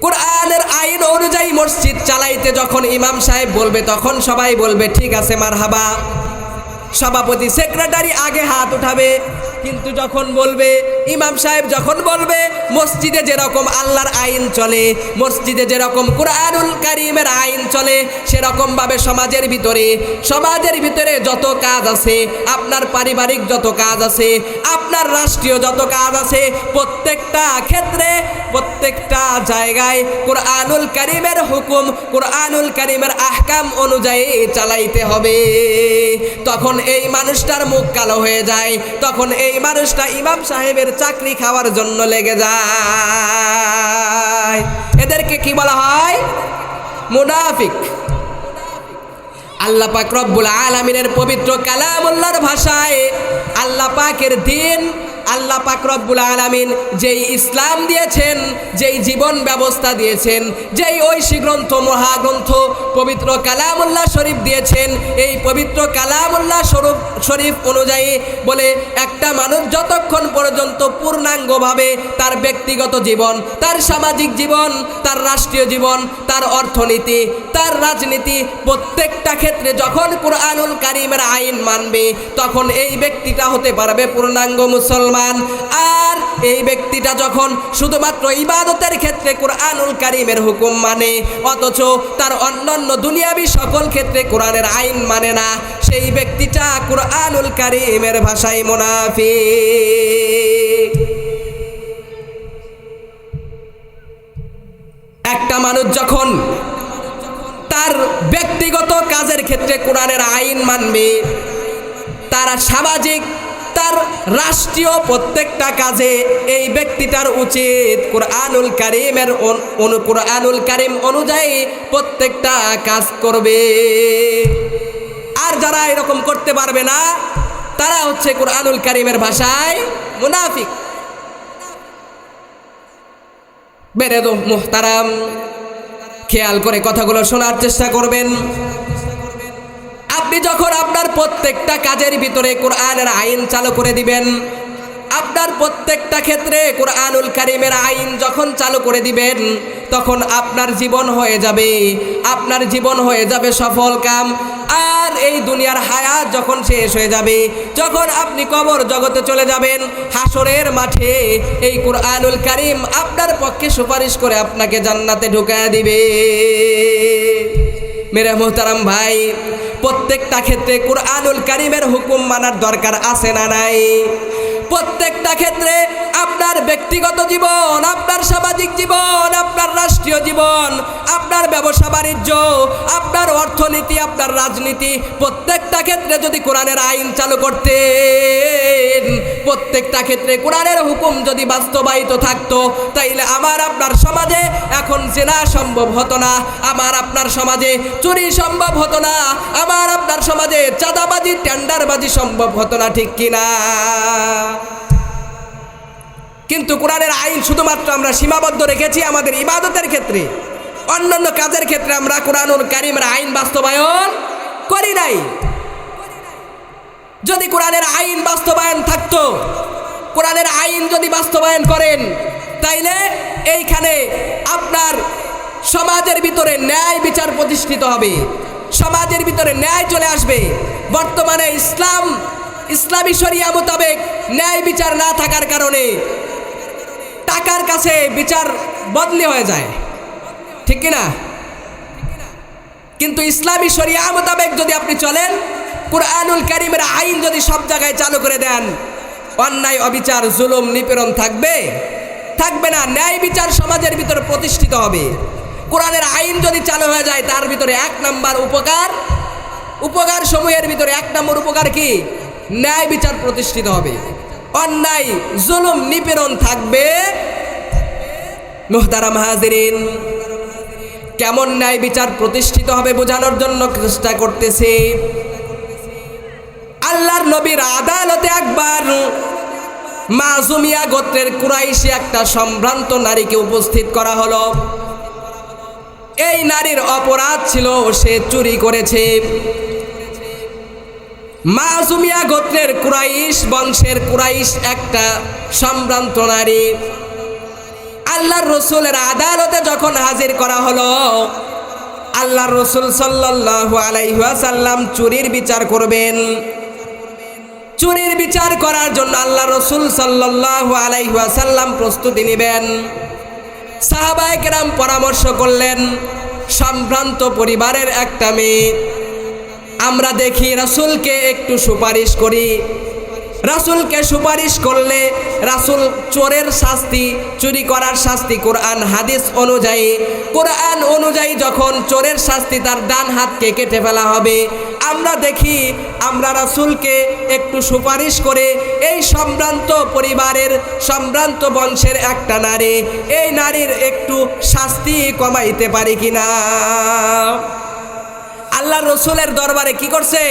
কোরআনের আইন অনুযায়ী মসজিদ চালাইতে যখন ইমাম সাহেব বলবে, তখন সবাই বলবে ঠিক আছে, মারহাবা। সভাপতি, সেক্রেটারি আগে হাত উঠাবে, কিন্তু যখন বলবে, ইমাম সাহেব যখন বলবে মসজিদে যেরকম আল্লাহর আইন চলে, মসজিদে যেরকম কোরআনুল কারীমের আইন চলে, সেরকমভাবে সমাজের ভিতরে যত কাজ আছে, আপনার পারিবারিক যত কাজ আছে, আপনার রাষ্ট্রীয় যত কাজ আছে, প্রত্যেকটা ক্ষেত্রে, প্রত্যেকটা জায়গায় কোরআনুল কারীমের হুকুম, কোরআনুল কারীমের আহকাম অনুযায়ী চালাইতে হবে। তখন এই মানুষটার মুখ কালো হয়ে যায়, তখন এই মানুষটা ইমাম সাহেবের চাকরি খাওয়ার জন্য লেগে যায়। এদেরকে কি বলা হয়? মুনাফিক। আল্লাহ পাক রব্বুল আলামিনের পবিত্র কালামুল্লাহর ভাষায়, আল্লাহ পাকের দিন, আল্লাহ পাক রব্বুল আলামিন যেই ইসলাম দিয়েছেন, যেই জীবন ব্যবস্থা দিয়েছেন, যেই ঐশী গ্রন্থ মহাগ্রন্থ পবিত্র কালামুল্লাহ শরীফ দিয়েছেন, এই পবিত্র কালামুল্লাহ শরীফ অনুযায়ী বলে একটা মানুষ যতক্ষণ পর্যন্ত পূর্ণাঙ্গভাবে তার ব্যক্তিগত জীবন, তার সামাজিক জীবন, তার রাষ্ট্রীয় জীবন, তার অর্থনীতি, তার রাজনীতি প্রত্যেকটা ক্ষেত্রে যখন কুরআনুল কারীমের আইন মানবে, তখন এই ব্যক্তিটা হতে পারবে পূর্ণাঙ্গ মুসলমান। আর এই ব্যক্তিটা যখন শুধুমাত্র ইবাদতের ক্ষেত্রে কুরআনুল কারীমের হুকুম মানে, অথচ তার অন্যান্য দুনিয়াবি সকল ক্ষেত্রে কোরআনের আইন মানে না, সেই ব্যক্তিটা কুরআনুল কারীমের ভাষায় মুনাফিক। একটা মানুষ যখন তার ব্যক্তিগত কাজের ক্ষেত্রে কোরআনের আইন মানবে, তার সামাজিক, তার রাষ্ট্রীয় প্রত্যেকটা কাজে এই ব্যক্তিটার উচিত কুরআনুল কারীম অনুযায়ী প্রত্যেকটা কাজ করবে। আর যারা এরকম করতে পারবে না, তারা হচ্ছে কুরআনুল কারীমের ভাষায় মুনাফিক। বেরেদো মুহতারাম, খেয়াল করে কথাগুলো শোনার চেষ্টা করবেন। আপনি যখন আপনার প্রত্যেকটা কাজের ভিতরে কোরআনের আইন চালু করে দিবেন, আপনার প্রত্যেকটা ক্ষেত্রে কুরআনুল কারীমের আইন যখন চালু করে দিবেন, তখন আপনার জীবন হয়ে যাবে সফল কাম। আর এই দুনিয়ার হায়াত যখন শেষ হয়ে যাবে, যখন আপনি কবর জগতে চলে যাবেন, হাসরের মাঠে এই কুরআনুল কারীম আপনার পক্ষে সুপারিশ করে আপনাকে জান্নাতে ঢুকায়া দিবে। মেরে মোহতারাম ভাই, প্রত্যেকটা ক্ষেত্রে কুরআনুল কারীমের হুকুম মানার দরকার আছে না নাই? প্রত্যেকটা ক্ষেত্রে আপনার ব্যক্তিগত জীবন, আপনার সামাজিক জীবন, আপনার রাষ্ট্রীয় জীবন, আপনার ব্যবসা বাণিজ্য, আপনার অর্থনীতি, আপনার রাজনীতি, প্রত্যেকটা ক্ষেত্রে যদি কোরআনের আইন চালু করতেন, প্রত্যেকটা ক্ষেত্রে কোরআনের হুকুম যদি বাস্তবায়িত থাকতো, তাইলে আমার আপনার সমাজে এখন জেনা সম্ভব হতো না, আমার আপনার সমাজে চুরি সম্ভব হতো না, আমার আপনার সমাজে চাঁদাবাজি, টেন্ডারবাজি সম্ভব হতো না, ঠিক কিনা? কিন্তু কোরআনের আইন শুধুমাত্র আমরা সীমাবদ্ধ রেখেছি আমাদের ইবাদতের ক্ষেত্রে, অন্যান্য কাজের ক্ষেত্রে আমরা কুরআনুল কারীমের আইন বাস্তবায়ন করি নাই। যদি কোরআনের আইন বাস্তবায়ন থাকতো, কোরআনের আইন যদি বাস্তবায়ন করেন, তাইলে এইখানে আপনার সমাজের ভিতরে ন্যায় বিচার প্রতিষ্ঠিত হবে, সমাজের ভিতরে ন্যায় চলে আসবে। বর্তমানে ইসলামী শরিয়া মোতাবেক ন্যায় বিচার না থাকার কারণে টাকার কাছে বিচার বদলি হয়ে যায়, ঠিক কিনা? কিন্তু ইসলামী শরিয়া মোতাবেক যদি আপনি চলেন, কুরআনুল কারীমের আইন যদি সব জায়গায় চালু করে দেন, অন্যায়, অবিচার, জুলুম, নিপীড়ন থাকবে না। ন্যায় বিচার সমাজের ভিতরে প্রতিষ্ঠিত হবে। কোরআনের আইন যদি চালু হয়ে যায়, তার ভিতরে এক নাম্বার উপকার সমূহের ভিতরে এক নম্বর উপকার কি? ন্যায় বিচার প্রতিষ্ঠিত হবে, অন্যায়, জুলুম, নিপীড়ন থাকবে। মুহতারাম হাজিরিন, কেমন ন্যায় বিচার প্রতিষ্ঠিত হবে বোঝানোর জন্য চেষ্টা করতেছি। আল্লাহর নবীর আদালতে একবার মাযুমিয়া গোত্রের কুরাইশি একটা সম্ভ্রান্ত নারীকে উপস্থিত করা হলো। এই নারীর অপরাধ ছিল সে চুরি করেছে। মাযুমিয়া গোত্রের কুরাইশ বংশের কুরাইশ একটা সম্ভ্রান্ত নারী আল্লাহর রাসূলের আদালতে যখন হাজির করা হলো, আল্লাহর রাসূল সাল্লাল্লাহু আলাইহি ওয়াসাল্লাম চুরির বিচার করবেন। চুরির বিচার করার জন্য আল্লাহর রাসূল সাল্লাল্লাহু আলাইহি ওয়াসাল্লাম প্রস্তুতি নেবেন। সাহাবায়ে কেরাম পরামর্শ করলেন, সম্ভ্রান্ত পরিবারের একটা মেয়ে, আমরা দেখি রাসূলকে একটু সুপারিশ করি। রাসূলকে সুপারিশ করলে রাসূল চোরের শাস্তি, চুরি করার শাস্তি কোরআন হাদিস অনুযায়ী যখন চোরের শাস্তি তার ডান হাতকে কেটে ফেলা হবে, আমরা দেখি আমরা রাসূলকে একটু সুপারিশ করে এই সম্ভ্রান্ত পরিবারের, সম্ভ্রান্ত বংশের একটা নারী, এই নারীর একটু শাস্তি কমাইতে পারি কিনা। আল্লাহর রাসূলের দরবারে কি করছে?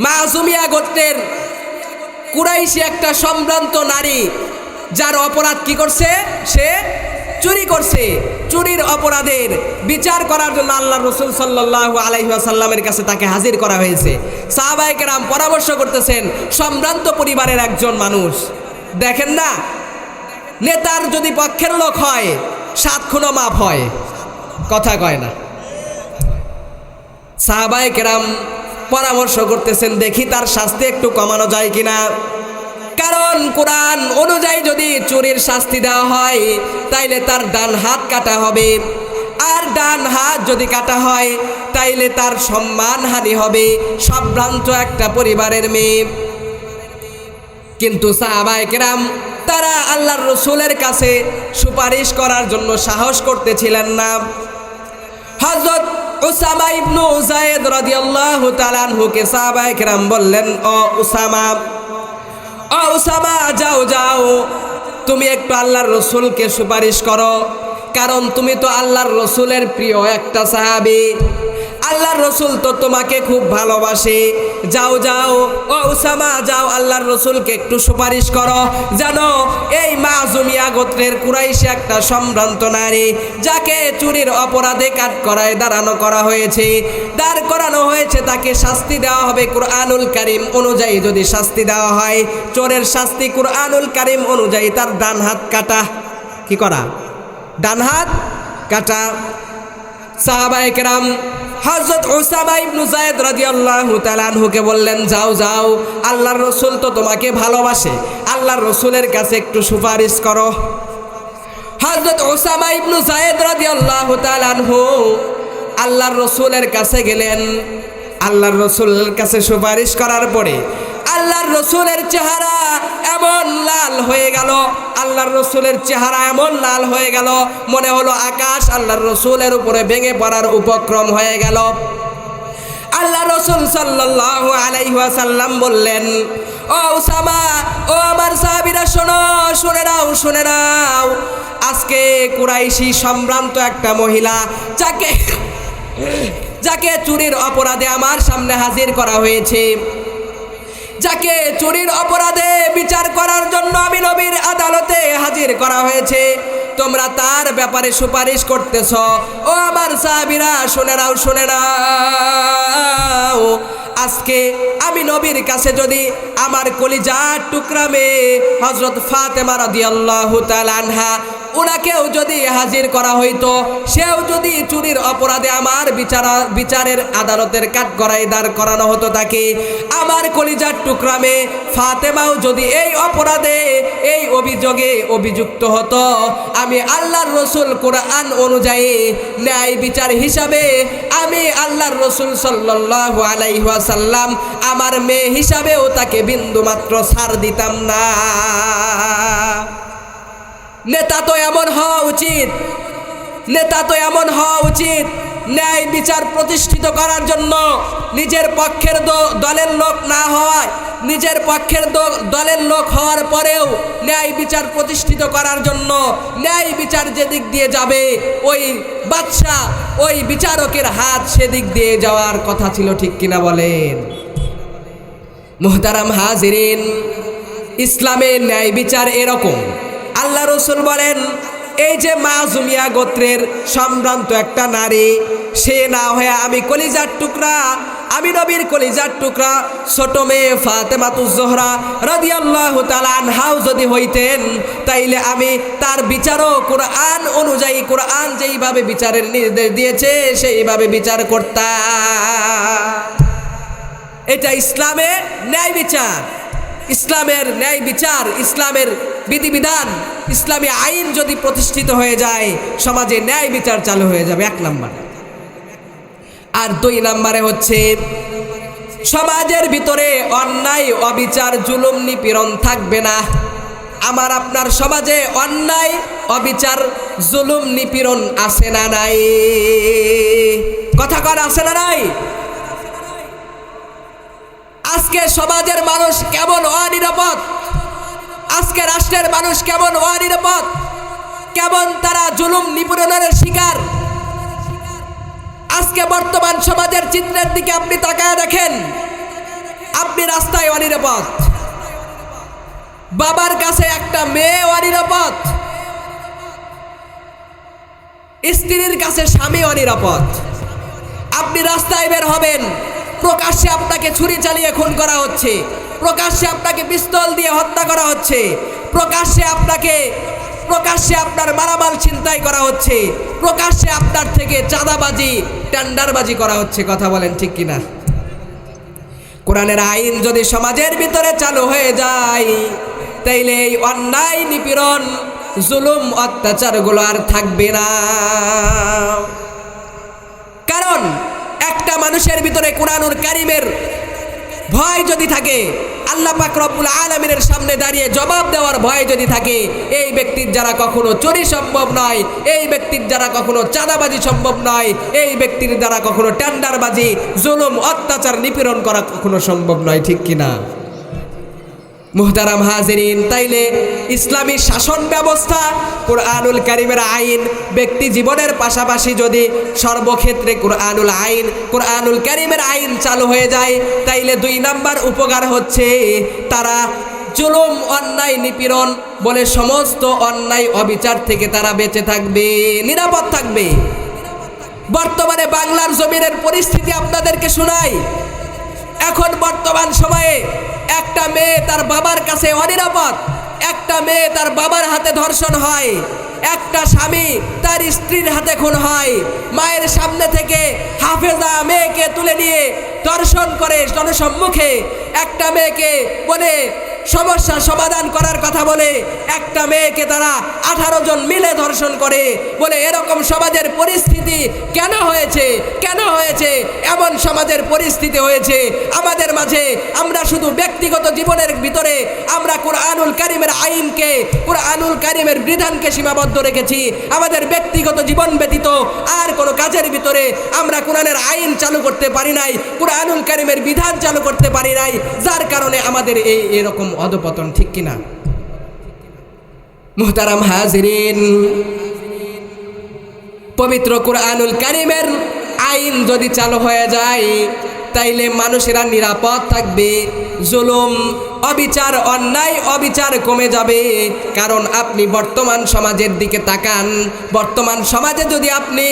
মাযুমিয়া গোত্রের কুরাইশি একটা সম্ভ্রান্ত নারী, যার অপরাধ কি করছে, সে চুরি করছে। চুরির অপরাধের বিচার করার জন্য আল্লাহ রসুল সাল্লাল্লাহু আলাইহি ওয়াসাল্লামের কাছে তাকে হাজির করা হয়েছে। সাহাবায়ে কেরাম পরামর্শ করতেছেন, সম্ভ্রান্ত পরিবারের একজন মানুষ, দেখেন না, নেতার যদি পক্ষের লোক হয় 7 খুনও মাফ হয়, কথা কয় না। সাহাবায়ে কেরাম পরামর্শ করতেছেন, দেখি তার শাস্তি একটু কমানো যায় কিনা। কারণ কোরআন অনুযায়ী যদি চুরির শাস্তি দেওয়া হয় তাইলে তার ডান হাত কাটা হবে, আর ডান হাত যদি কাটা হয় তাইলে তার সম্মানহানি হবে, সম্ভ্রান্ত একটা পরিবারের মেয়ে। কিন্তু সাহাবায়ে কেরাম তারা আল্লাহর রসুলের কাছে সুপারিশ করার জন্য সাহস করতেছিলেন না। হযরত উসামা ইবনু যায়েদ রাদিয়াল্লাহু তাআলা আনহুকে সাহাবায়ে কেরাম বললেন, ও উসামা, যাও যাও, তুমি একটু আল্লাহর রসুলকে সুপারিশ করো, কারণ তুমি তো আল্লাহর রসুলের প্রিয় একটা সাহাবী, আল্লাহর রসুল তো তোমাকে খুব ভালোবাসে। যাও যাও, ও উসামা, যাও আল্লাহর রসুলকে একটু সুপারিশ করো, জানো এই মাযুমিয়া গোত্রের কুরাইশি একটা সম্ভ্রান্ত নারী, যাকে চুরির অপরাধে কাঠগড়ায় দাঁড়ানো করা হয়েছে, দাঁড় করানো হয়েছে, তাকে শাস্তি দেওয়া হবে কুরআনুল কারীম অনুযায়ী। যদি শাস্তি দেওয়া হয়, চোরের শাস্তি কুরআনুল কারীম অনুযায়ী তার ডান হাত কাটা। কি করা? ডান হাত কাটা। সাহাবায়ে কেরাম হযরত উসামা ইবনু যায়েদ রাদিয়াল্লাহু তাআলা আনহুকে বললেন, যাও যাও, আল্লাহর রসুল তো তোমাকে ভালোবাসে, আল্লাহর রসুলের কাছে একটু সুপারিশ করো। হযরত উসামা ইবনু যায়েদ রাদিয়াল্লাহু তাআলা আনহু আল্লাহর রসুলের কাছে গেলেন। আল্লাহর রসুলের কাছে সুপারিশ করার পরে আল্লাহর রসুলের চেহারা এমন লাল হয়ে গেল, আল্লাহর রসুলের চেহারা এমন লাল হয়ে গেল, মনে হলো আকাশ আল্লাহর রসুলের উপরে ভেঙে পড়ার উপক্রম হয়ে গেল। আল্লাহ রসুল সাল্লাল্লাহু আলাইহি ওয়াসাল্লাম বললেন, ও উসামা, ও আমার সাহাবীরা, শোনো, শুনে নাও, শুনে নাও, আজকে কুরাইশি সম্ভ্রান্ত একটা মহিলা, যাকে চুরির অপরাধে আমার সামনে হাজির করা হয়েছে, যাকে চুরির অপরাধে বিচার করার জন্য আমি নবীর আদালতে হাজির করা হয়েছে, তোমরা তার ব্যাপারে সুপারিশ করতেছ। ও আমার সাহাবীরা, শুনে নাও, শুনে নাও, আজকে আমি নবীর কাছে যদি আমার কলিজার টুকরা মেয়ে হযরত ফাতেমা রাদিয়াল্লাহু তাআলা আনহা, ওনাকেও যদি হাজির করা হইতো, সেও যদি চুরির অপরাধে আমার বিচারের আদালতের কাঠগড়ায় দাঁড় করানো হতো তাকে, আমার কলিজার টুকরা মেয়ে ফাতেমাও যদি এই অপরাধে, এই অভিযোগে অভিযুক্ত হতো, আমি আল্লাহর রসুল কোরআন অনুযায়ী ন্যায় বিচার হিসাবে আমি আল্লাহর রসুল সাল্লাল্লাহু আলাইহি ওয়াসাল্লাম আমার মেয়ে হিসাবেও তাকে বিন্দুমাত্র ছাড় দিতাম না। নেতা তো এমন হওয়া উচিত, নেতা তো এমন হওয়া উচিত, ন্যায় বিচার প্রতিষ্ঠিত করার জন্য নিজের পক্ষের দলের লোক না হওয়ায়, নিজের পক্ষের দলের লোক হওয়ার পরেও ন্যায় বিচার প্রতিষ্ঠিত করার জন্য ন্যায় বিচার যেদিক দিয়ে যাবে, ওই বাদশা, ওই বিচারকের হাত সেদিক দিয়ে যাওয়ার কথা ছিল, ঠিক কিনা বলেন? মুহতারাম হাজিরিন, ইসলামের ন্যায় বিচার এরকম। আল্লাহ রসুল বলেন, এই যে মাযুমিয়া গোত্রের সম্ভ্রান্ত একটা নারী, সে না হয়ে আমি কলিজার টুকরা, আমি নবীর কলিজার টুকরা ছোট মেয়ে ফাতেমাতুজ জোহরা রাদিয়াল্লাহু তাআলা আনহাও যদি হইতেন, তাইলে আমি তার বিচারও কোরআন অনুযায়ী, কোরআন যেইভাবে বিচারের নির্দেশ দিয়েছে সেইভাবে বিচার করতাম। এটা ইসলামের ন্যায় বিচার। ইসলামের ন্যায় বিচার, ইসলামের বিধিবিধান, ইসলামী আইন যদি প্রতিষ্ঠিত হয়ে যায়, সমাজে ন্যায় বিচার চালু হয়ে যাবে, 1 নাম্বার। আর 2 নাম্বারে হচ্ছে, সমাজের ভিতরে অন্যায়, অবিচার, জুলুম, নিপীড়ন থাকবে না। আমার আপনার সমাজে অন্যায়, অবিচার, জুলুম, নিপীড়ন আছে না নাই? কথা কর, আছে না নাই? আজকে সমাজের মানুষ কেমন অনিরাপদ, আজকে রাষ্ট্রের মানুষ কেমন অনিরাপদ, কেমন তারা জুলুম নিপীড়নের শিকার। আজকে বর্তমান সমাজের চিত্রের দিকে আপনি তাকায় দেখেন, আপনি রাস্তায় অনিরাপদ, বাবার কাছে একটা মেয়ে অনিরাপদ, স্ত্রীর কাছে স্বামী অনিরাপদ। আপনি রাস্তায় বের হবেন, প্রকাশ্যে আপনাকে ছুরি চালিয়ে খুন করা হচ্ছে, প্রকাশ্যে আপনাকে পিস্তল দিয়ে হত্যা করা হচ্ছে, প্রকাশ্যে আপনার মালামাল ছিনতাই করা হচ্ছে, প্রকাশ্যে আপনার থেকে চাঁদাবাজি টেন্ডারবাজি করা হচ্ছে। কথা বলেন ঠিক কিনা? কোরআনের আইন যদি সমাজের ভিতরে চালু হয়ে যায়, তাইলে এই অন্যায়, নিপীড়ন, জুলুম, অত্যাচারগুলো আর থাকবে না। কারণ একটা মানুষের ভিতরে কোরআনুল কারীমের ভয় যদি থাকে, আল্লাহ পাক রব্বুল আলামিনের সামনে দাঁড়িয়ে জবাব দেওয়ার ভয় যদি থাকে, এই ব্যক্তির দ্বারা কখনো চুরি সম্ভব নয়, এই ব্যক্তির দ্বারা কখনো চাঁদাবাজি সম্ভব নয়, এই ব্যক্তির দ্বারা কখনো টেন্ডারবাজি, জুলুম, অত্যাচার, নিপীড়ন করা কখনো সম্ভব নয়। ঠিক কিনা? মুহতারাম হাজিরিন, তাইলে ইসলামী শাসন ব্যবস্থা, কুরআনুল কারীমের আইন ব্যক্তি জীবনের পাশাপাশি যদি সর্বক্ষেত্রে কুরআনুল কারীমের আইন চালু হয়ে যায়, তাইলে 2 নাম্বার উপকার হচ্ছে তারা জুলুম, অন্যায়, নিপীড়ন বলে সমস্ত অন্যায় অবিচার থেকে তারা বেঁচে থাকবে, নিরাপদ থাকবে। বর্তমানে বাংলার জমিনের পরিস্থিতি আপনাদেরকে শোনাই। এখন বর্তমান সময়ে একটা মেয়ে তার বাবার কাছে অনিরাপদ, একটা মেয়ে তার বাবার হাতে ধর্ষণ হয়, একটা স্বামী তার স্ত্রীর হাতে খুন হয়, মায়ের সামনে থেকে হাফেজা মেয়েকে তুলে নিয়ে ধর্ষণ করে জনসম্মুখে, একটা মেয়েকে বলে সমস্যা সমাধান করার কথা বলে, একটা মেয়েকে তারা 18 জন মিলে ধর্ষণ করে। বলে এরকম সমাজের পরিস্থিতি কেন হয়েছে? এমন সমাজের পরিস্থিতি হয়েছে আমাদের মাঝে। আমরা শুধু ব্যক্তিগত জীবনের ভিতরে আমরা কুরআনুল কারীমের আইনকে, কুরআনুল কারীমের বিধানকে সীমাবদ্ধ রেখেছি। আমাদের ব্যক্তিগত জীবন ব্যতীত আর কোনো কাজের ভিতরে আমরা কোরআনের আইন চালু করতে পারি নাই, কুরআনুল কারীমের বিধান চালু করতে পারি নাই, যার কারণে আমাদের এরকম অধপতন। ঠিক কিনা? মুহতারাম হাজিরিন, পবিত্র কুরআনুল কারীমের আইন যদি চালু হয়ে যায়, তাইলে মানুষেরা নিরাপদ থাকবে, জুলুম, অবিচার, অন্যায়, অবিচার কমে যাবে। কারণ আপনি বর্তমান সমাজের দিকে তাকান, বর্তমান সমাজে যদি আপনি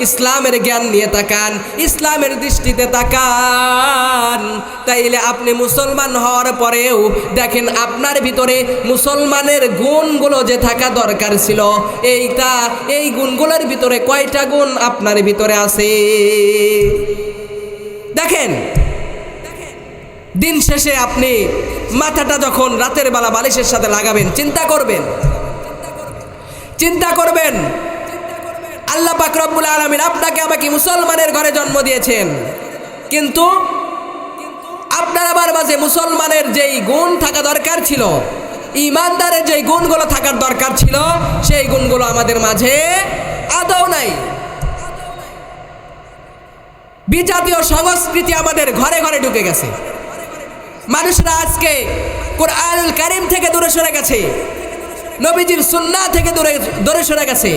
ইসলামের জ্ঞান নিয়ে তাকান, ইসলামের দৃষ্টিতে তাকান, তাইলে আপনি মুসলমান হওয়ার পরেও দেখেন আপনার ভিতরে মুসলমানের গুণগুলো যে থাকা দরকার ছিল, এই গুণগুলোর ভিতরে কয়টা গুণ আপনার ভিতরে আছে দেখেন। দিন শেষে আপনি মাথাটা যখন রাতের বেলা বালিশের সাথে লাগাবেন, চিন্তা করবেন আল্লাহ পাক রব্বুল আলামিন আপনাকে আমাকে মুসলমানের ঘরে জন্ম দিয়েছেন, কিন্তু আপনার আমার মাঝে মুসলমানের যেই গুণ থাকা দরকার ছিল, ঈমানদারের যেই গুণগুলো থাকার দরকার ছিল, সেই গুণগুলো আমাদের মাঝে আদৌ নাই। বিজাতীয় সংস্কৃতি আমাদের ঘরে ঘরে ঢুকে গেছে। মানুষরা আজকে কুরআনুল কারীম থেকে দূরে সরে গেছে, নবীজির সুন্নাহ থেকে দূরে সরে গেছে।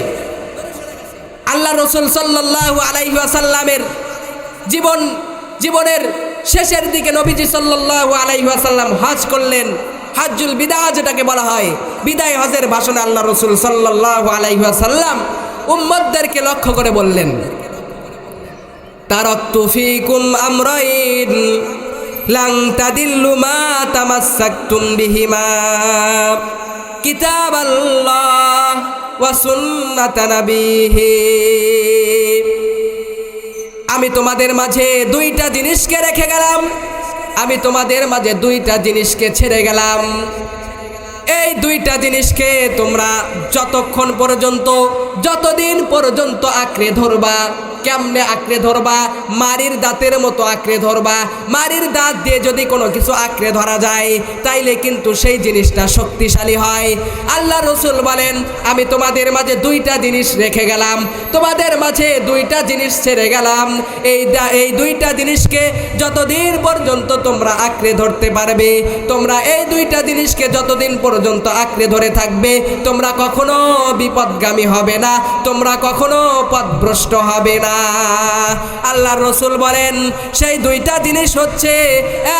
আল্লাহ রাসূল সাল্লাল্লাহু আলাইহি ওয়াসাল্লামের জীবনের শেষের দিকে নবীজি সাল্লাল্লাহু আলাইহি ওয়াসাল্লাম হজ করলেন। হজ্জুল বিদা যেটাকে বলা হয়, বিদায় হজের ভাষণে আল্লাহ রাসূল সাল্লাল্লাহু আলাইহি ওয়াসাল্লাম উম্মতদেরকে লক্ষ্য করে বললেন, তারাকতু ফীকুম আমরাইন লান তাদিল্লু মা তামাসসাকতুম বিহিমা কিতাবাল্লাহ ওয়া সুন্নাত নবীহি। আমি তোমাদের মাঝে 2টা জিনিসকে রেখে গেলাম, আমি তোমাদের মাঝে 2টা জিনিসকে ছেড়ে গেলাম। এই 2টা জিনিসকে তোমরা যতদিন পর্যন্ত আঁকড়ে ধরবা। কেমনে আঁকড়ে ধরবা? মারির দাঁতের মতো আঁকড়ে ধরবা। মারির দাঁত দিয়ে যদি কোনো কিছু আঁকড়ে ধরা যায়, তাইলে কিন্তু সেই জিনিসটা শক্তিশালী হয়। আল্লাহ রাসূল বলেন, আমি তোমাদের মাঝে 2টা জিনিস রেখে গেলাম, তোমাদের মাঝে 2টা জিনিস ছেড়ে গেলাম। এই 2টা জিনিসকে যতদিন পর্যন্ত তোমরা আঁকড়ে ধরতে পারবে, তোমরা এই 2টা জিনিসকে যতদিন পর্যন্ত আঁকড়ে ধরে থাকবে, তোমরা কখনো বিপদগামী হবে না, তোমরা কখনো পথভ্রষ্ট হবে না। আল্লাহর রাসূল বলেন, সেই 2টা জিনিস হচ্ছে,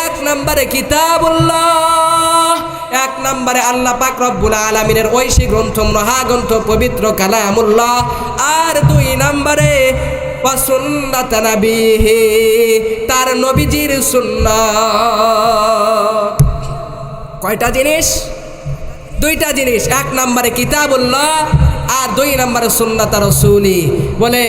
1 নম্বরে কিতাবুল্লাহ, এক নম্বরে আল্লাহ পাক রব্বুল আলামিনের ঐশী গ্রন্থ মহাগ্রন্থ পবিত্র কালামুল্লাহ, আর 2 নম্বরে সুন্নাত নবীহি, তার নবীজির সুন্নাত। কয়টা জিনিস? 2টা জিনিস। 1 নম্বরে কিতাবুল্লাহ আর 2 নম্বরে সুন্নাত রাসূলি। বলে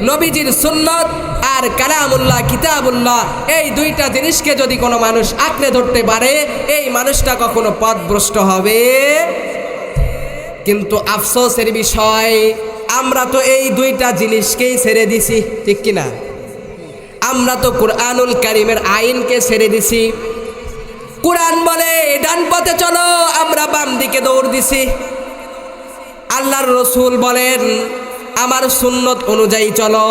নবীজির সুন্নাত আর কালামুল্লাহ কিতাবুল্লাহ, এই 2টা জিনিসকে যদি কোনো মানুষ আঁকড়ে ধরতে পারে, এই মানুষটা কখনো পথভ্রষ্ট হবে। কিন্তু আফসোসের বিষয়, আমরা তো এই 2টা জিনিসকেই ছেড়ে দিছি, ঠিক কিনা? আমরা তো কুরআনুল কারীমের আইনকে ছেড়ে দিছি। কুরআন বলে ডান পথে চলো, আমরা বাম দিকে দৌড় দিছি। আল্লাহর রসুল বলেন আমার সুন্নত অনুযায়ী চলো,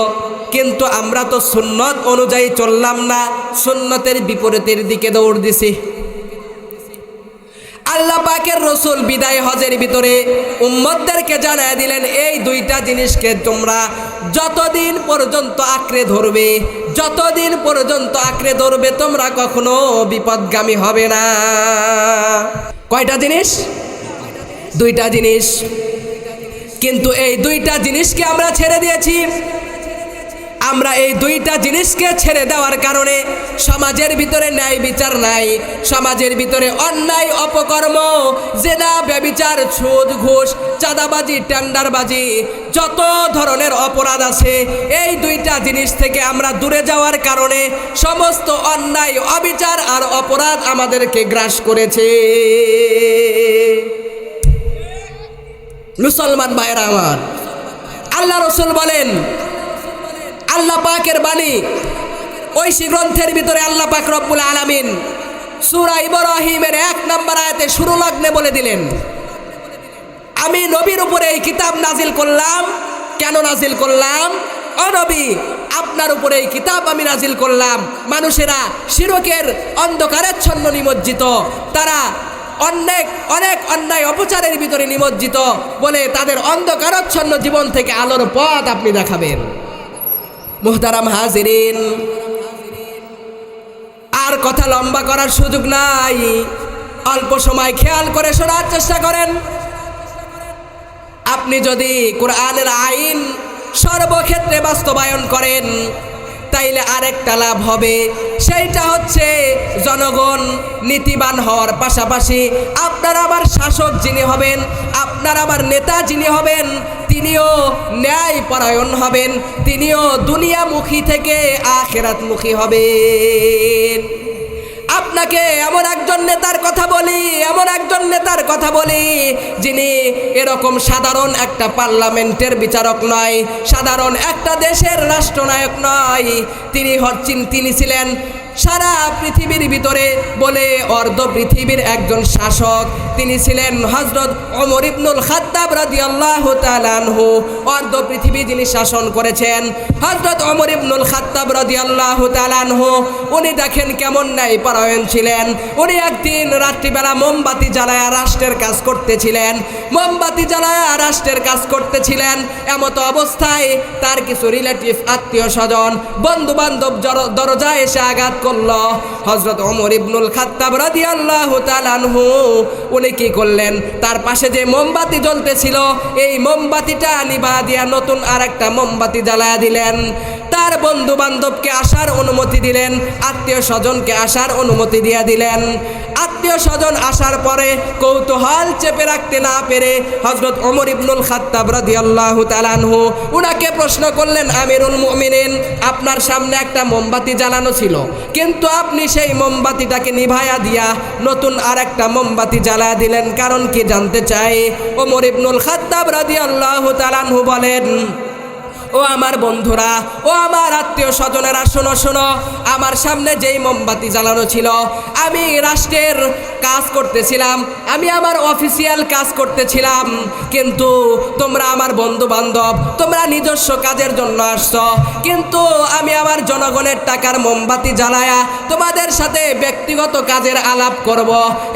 কিন্তু আমরা তো সুন্নত অনুযায়ী চললাম না, সুন্নতের বিপরীতের দিকে দৌড় দিছি। আল্লাহ পাকের রসুল বিদায় হজের ভিতরে উম্মতদেরকে জানায় দিলেন, এই 2টা জিনিসকে তোমরা যতদিন পর্যন্ত আঁকড়ে ধরবে, যতদিন পর্যন্ত আঁকড়ে ধরবে, তোমরা কখনো বিপদগামী হবে না। কয়টা জিনিস? 2টা জিনিস। কিন্তু এই 2টা জিনিসকে আমরা ছেড়ে দিয়েছি। আমরা এই 2টা জিনিসকে ছেড়ে দেওয়ার কারণে সমাজের ভিতরে ন্যায় বিচার নাই, সমাজের ভিতরে অন্যায় অপকর্ম, জেনা, ব্যভিচার, সুদ, ঘুষ, চাঁদাবাজি, টেন্ডারবাজি, যত ধরনের অপরাধ আছে, এই 2টা জিনিস থেকে আমরা দূরে যাওয়ার কারণে সমস্ত অন্যায়, অবিচার আর অপরাধ আমাদেরকে গ্রাস করেছে। মুসলমান ভাইরা আমার, আল্লাহ রসুল বলেন, আল্লাহ পাকের বাণী ঐশী গ্রন্থের ভিতরে আল্লাহ পাক রব্বুল আলামিন সূরা ইব্রাহিমের 1 নম্বর আয়াতে শুরু লগ্নে বলে দিলেন, আমি নবীর উপরে এই কিতাব নাজিল করলাম। কেন নাজিল করলাম? ও নবী, আপনার উপরে এই কিতাব আমি নাজিল করলাম। মানুষেরা শিরকের অন্ধকারাচ্ছন্ন নিমজ্জিত, তারা অনেক অন্যায় অপচারের ভিতরে নিমজ্জিত, বলে তাদের অন্ধকারাচ্ছন্ন জীবন থেকে আলোর পথ আপনি দেখাবেন। মুহতারাম হাজিরিন, আর কথা লম্বা করার সুযোগ নাই, অল্প সময় খেয়াল করে শোনার চেষ্টা করেন। আপনি যদি কোরআনের আইন সর্বক্ষেত্রে বাস্তবায়ন করেন, তাইলে আরেকটা লাভ হবে, সেইটা হচ্ছে জনগণ নীতিবান হওয়ার পাশাপাশি আপনার আমার শাসক যিনি হবেন, আপনার আমার নেতা যিনি হবেন, তিনিও ন্যায় পরায়ণ হবেন, তিনিও দুনিয়ামুখী থেকে আখিরাতমুখী হবেন। আপনাকে এমন একজন নেতার কথা বলি, যিনি এরকম সাধারণ একটা পার্লামেন্টের বিচারক নয়, সাধারণ একটা দেশের রাষ্ট্রনায়ক নয়, তিনি ছিলেন সারা পৃথিবীর ভিতরে বলে অর্ধ পৃথিবীর একজন শাসক। তিনি ছিলেন হযরত ওমর ইবনুল খাত্তাব রাদিয়াল্লাহু তাআলা আনহু। অর্ধ পৃথিবী যিনি শাসন করেছেন, হযরত ওমর ইবনুল খাত্তাব রাদিয়াল্লাহু তাআলা আনহু, উনি দেখেন কেমন ন্যায় পরায়ণ ছিলেন। উনি একদিন রাত্রিবেলা মোমবাতি জ্বালায়া রাষ্ট্রের কাজ করতেছিলেন। এমত অবস্থায় তার কিছু রিলেটিভ, আত্মীয় স্বজন, বন্ধু বান্ধব দরজায় এসে আঘাত করলো। হযরত ওমর ইবনুল খাত্তাব রাদিয়াল্লাহু তাআলা আনহু উনি কি করলেন, তার পাশে যে মোমবাতি জ্বলতেছিল, এই মোমবাতিটা নিভা দিয়া নতুন আরেকটা মোমবাতি জ্বালায়া দিলেন। তার বন্ধু বান্ধবকে আসার অনুমতি দিলেন, আত্মীয় স্বজনকে আসার অনুমতি দিয়ে দিলেন। আত্মীয় স্বজন আসার পরে কৌতূহল চেপে রাখতে না পেরে হযরত ওমর ইবনুল খাত্তাব রাদিয়াল্লাহু তাআলা আনহু উনাকে প্রশ্ন করলেন, আমিরুল মুমিনিন, আপনার সামনে একটা মোমবাতি জ্বালানো ছিল, কিন্তু আপনি সেই মোমবাতিটাকে নিভায়া দিয়া নতুন আরেকটা মোমবাতি জ্বালায়া দিলেন, কারণ কি জানতে চাই? ওমর ইবনুল খাত্তাব রাদিয়াল্লাহু তাআলা আনহু বলেন, ও আমার বন্ধুরা, ও আমার আত্মীয় স্বজনেরা, শোনো, আমার সামনে যেই মোমবাতি জ্বালানো ছিল, আমি রাষ্ট্রের কাজ করতেছিলাম, আমি আমার অফিসিয়াল কাজ করতেছিলাম, কিন্তু তোমরা আমার বন্ধু বান্ধব, তোমরা নিজস্ব কাজের জন্য আসছো, কিন্তু আমি আমার জনগণের টাকার মোমবাতি জ্বালায়া তোমাদের সাথে ব্যক্তিগত কাজের আলাপ করব,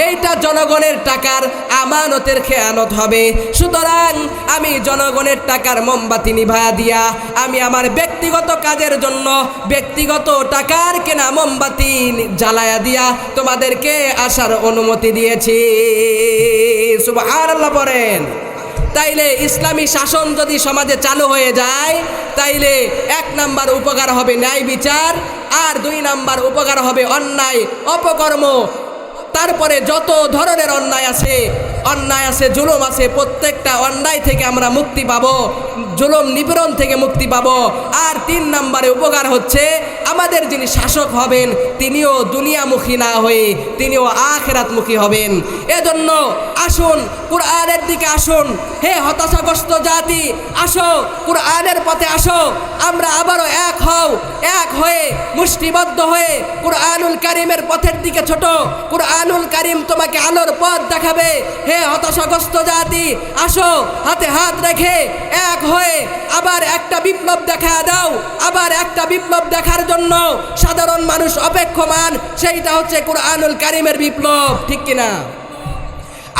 এইটা জনগণের টাকার আমানতের খেয়ানত হবে। সুতরাং আমি জনগণের টাকার মোমবাতি নিভায়া দিয়া আমি আমার ব্যক্তি ব্যক্তিগত কাজের জন্য ব্যক্তিগত টাকার কেনা মোমবাতি জ্বালায়া দিয়া তোমাদেরকে আসার অনুমতি দিয়েছি। সুবহানাল্লাহ পড়েন। তাইলে ইসলামী শাসন যদি সমাজে চালু হয়ে যায়, তাইলে 1 নাম্বার উপকার হবে ন্যায় বিচার, আর 2 নাম্বার উপকার হবে অন্যায় অপকর্ম। তারপরে যত ধরনের অন্যায় আছে, জুলুম আছে, প্রত্যেকটা অন্যায় থেকে আমরা মুক্তি পাবো, জুলুম নিপীড়ন থেকে মুক্তি পাবো। আর 3 নম্বরে উপকার হচ্ছে আমাদের যিনি শাসক হবেন তিনিও দুনিয়ামুখী না হয়ে তিনিও আখিরাতমুখী হবেন। এজন্য আসুন কুরআনের দিকে আসুন। হে হতাশাগ্রস্ত জাতি, আসো কুরআনের পথে আসো। আমরা আবারও এক হয়ে মুষ্টিবদ্ধ হয়ে কুরআনুল কারীমের পথের দিকে ছোট। কুরআনুল কারীম তোমাকে আলোর পথ দেখাবে। হে হতাশাগ্রস্ত জাতি, আসো হাতে হাত রেখে এক হয়ে আবার একটা বিপ্লব দেখা দাও। আবার একটা বিপ্লব দেখার জন্য সাধারণ মানুষ অপেক্ষমান, সেইটা হচ্ছে কুরআনুল কারীমের বিপ্লব। ঠিক কিনা?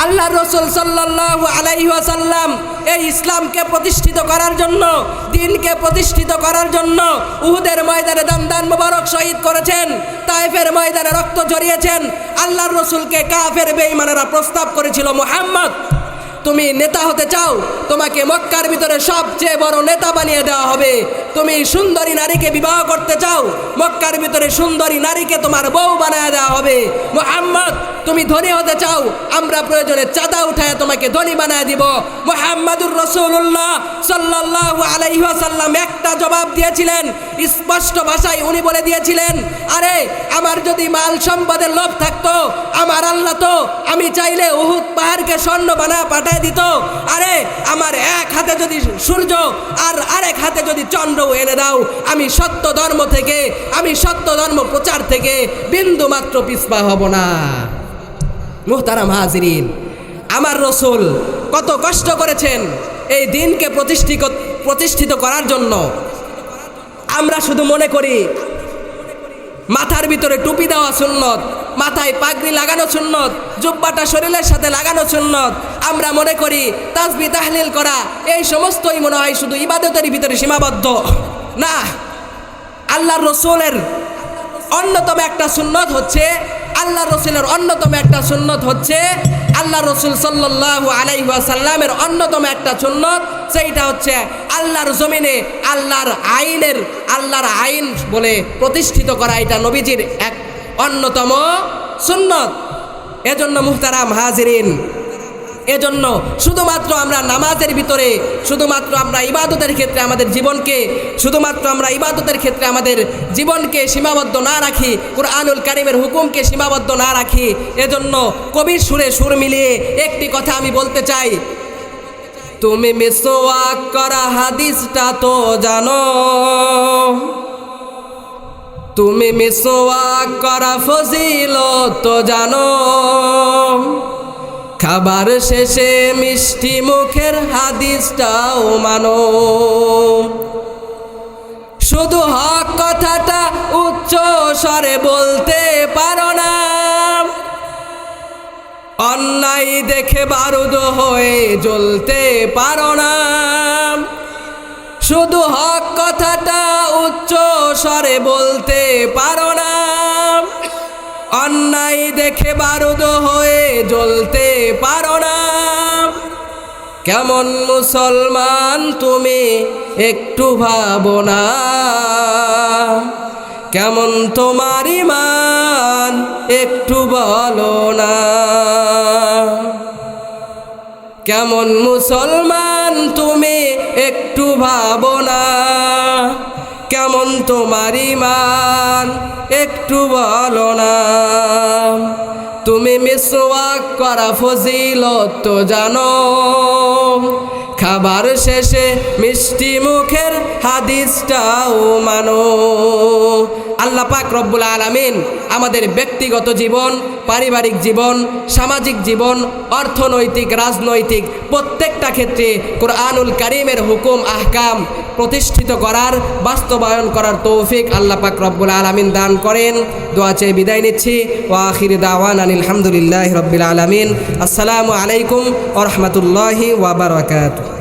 আল্লাহ রাসূল সাল্লাল্লাহু আলাইহি ওয়াসাল্লাম এই ইসলামকে প্রতিষ্ঠিত করার জন্য, দ্বীনকে প্রতিষ্ঠিত করার জন্য উহুদের ময়দানে দান মোবারক শহীদ করেছেন, তায়েফের ময়দানে রক্ত ঝরিয়েছেন। আল্লাহর রাসূলকে কাফের বেঈমানেরা প্রস্তাব করেছিল, মুহাম্মদ তুমি নেতা হতে চাও, তোমাকে মক্কার ভিতরে সবচেয়ে বড় নেতা বানিয়ে দেওয়া হবে। তুমি সুন্দরী নারীকে বিবাহ করতে চাও, মক্কার ভিতরে সুন্দরী নারীকে তোমার বউ বানিয়ে দেওয়া হবে। মুহাম্মদ তুমি ধনী হতে চাও, আমরা প্রয়োজনে চাঁদা উঠায় তোমাকে ধনী বানিয়ে দিব। মুহাম্মাদুর রাসূলুল্লাহ সাল্লাল্লাহু আলাইহি ওয়াসাল্লাম একটা জবাব দিয়েছিলেন, স্পষ্ট ভাষায় উনি বলে দিয়েছিলেন, আরে আমার যদি মাল সম্পদের লোভ থাকতো, আমার আল্লাহ তো আমি চাইলে উহুদ পাহাড়কে স্বর্ণ বানায় পাঠায় দিত। আরে আমার এক হাতে যদি সূর্য আর আরেক হাতে যদি চন্দ্র এনে দাও, আমি সত্য ধর্ম প্রচার থেকে বিন্দু মাত্র পিছপা হব না। মুহতারাম হাজিরিন, আমার রাসূল কত কষ্ট করেছেন এই দ্বীনকে প্রতিষ্ঠিত করার জন্য। আমরা শুধু মনে করি মাথার ভিতরে টুপি দেওয়া সুন্নত, মাথায় পাগড়ি লাগানো সুন্নত, জুব্বাটা শরীরের সাথে লাগানো সুন্নত। আমরা মনে করি তাসবিহ তাহলিল করা এই সমস্তই মনে হয় শুধু ইবাদতের ভিতরে সীমাবদ্ধ। না, আল্লাহর রাসূলের অন্যতম একটা সুন্নত হচ্ছে আল্লাহ রাসূল সাল্লাল্লাহু আলাইহি ওয়াসাল্লামের অন্যতম একটা সুন্নত, সেইটা হচ্ছে আল্লাহর জমিনে আল্লাহর আইন বলে প্রতিষ্ঠিত করা। এটা নবীজির এক অন্যতম সুন্নত। এজন্য মুহতারাম হাজিরিন, এজন্য শুধুমাত্র আমরা নামাজের ভিতরে, শুধুমাত্র আমরা ইবাদতের ক্ষেত্রে আমাদের জীবনকে সীমাবদ্ধ না রাখি, কুরআনুল কারীমের হুকুমকে সীমাবদ্ধ না রাখি। এজন্য কবির সুরে সুর মিলিয়ে একটি কথা আমি বলতে চাই, তুমি মিসওয়াক করা হাদিসটা তো জানো, তুমি মিসওয়াক করা ফজিলত তো জানো, খাবার শেষে মিষ্টি মুখের হাদিসটাও মানো। শুধু হক কথাটা উচ্চ স্বরে বলতে পারো না, অন্যায় দেখে বারুদ হয়ে জ্বলতে পারো না। শুধু হক কথাটা উচ্চ স্বরে বলতে পারো না, অন্যায় দেখে বারুদ হয়ে জ্বলতে পারো না। কেমন মুসলমান তুমি একটু ভাবো না, কেমন তোমার ঈমান একটু বলো না। কেমন মুসলমান তুমি একটু ভাবো না, কেমন তোমার ঈমান একটু বলো না। তুমি মিসওয়াক করা ফজিলত তো জানো, খাবার শেষে মিষ্টি মুখের হাদিসটাও মানো। আল্লাহ পাক রব্বুল আলামিন আমাদের ব্যক্তিগত জীবন, পারিবারিক জীবন, সামাজিক জীবন, অর্থনৈতিক, রাজনৈতিক প্রত্যেকটা ক্ষেত্রে কুরআনুল কারীমের হুকুম আহকাম প্রতিষ্ঠিত করার, বাস্তবায়ন করার তৌফিক আল্লাহ পাক রব্বুল আলামিন দান করেন। দোয়া চেয়ে বিদায় নিচ্ছি। ওয়া আখিরু দাওয়ানা আলহামদুলিল্লাহি রাব্বিল আলামিন। আসসালামু আলাইকুম ওয়া রাহমাতুল্লাহি ওয়া বারাকাতুহু।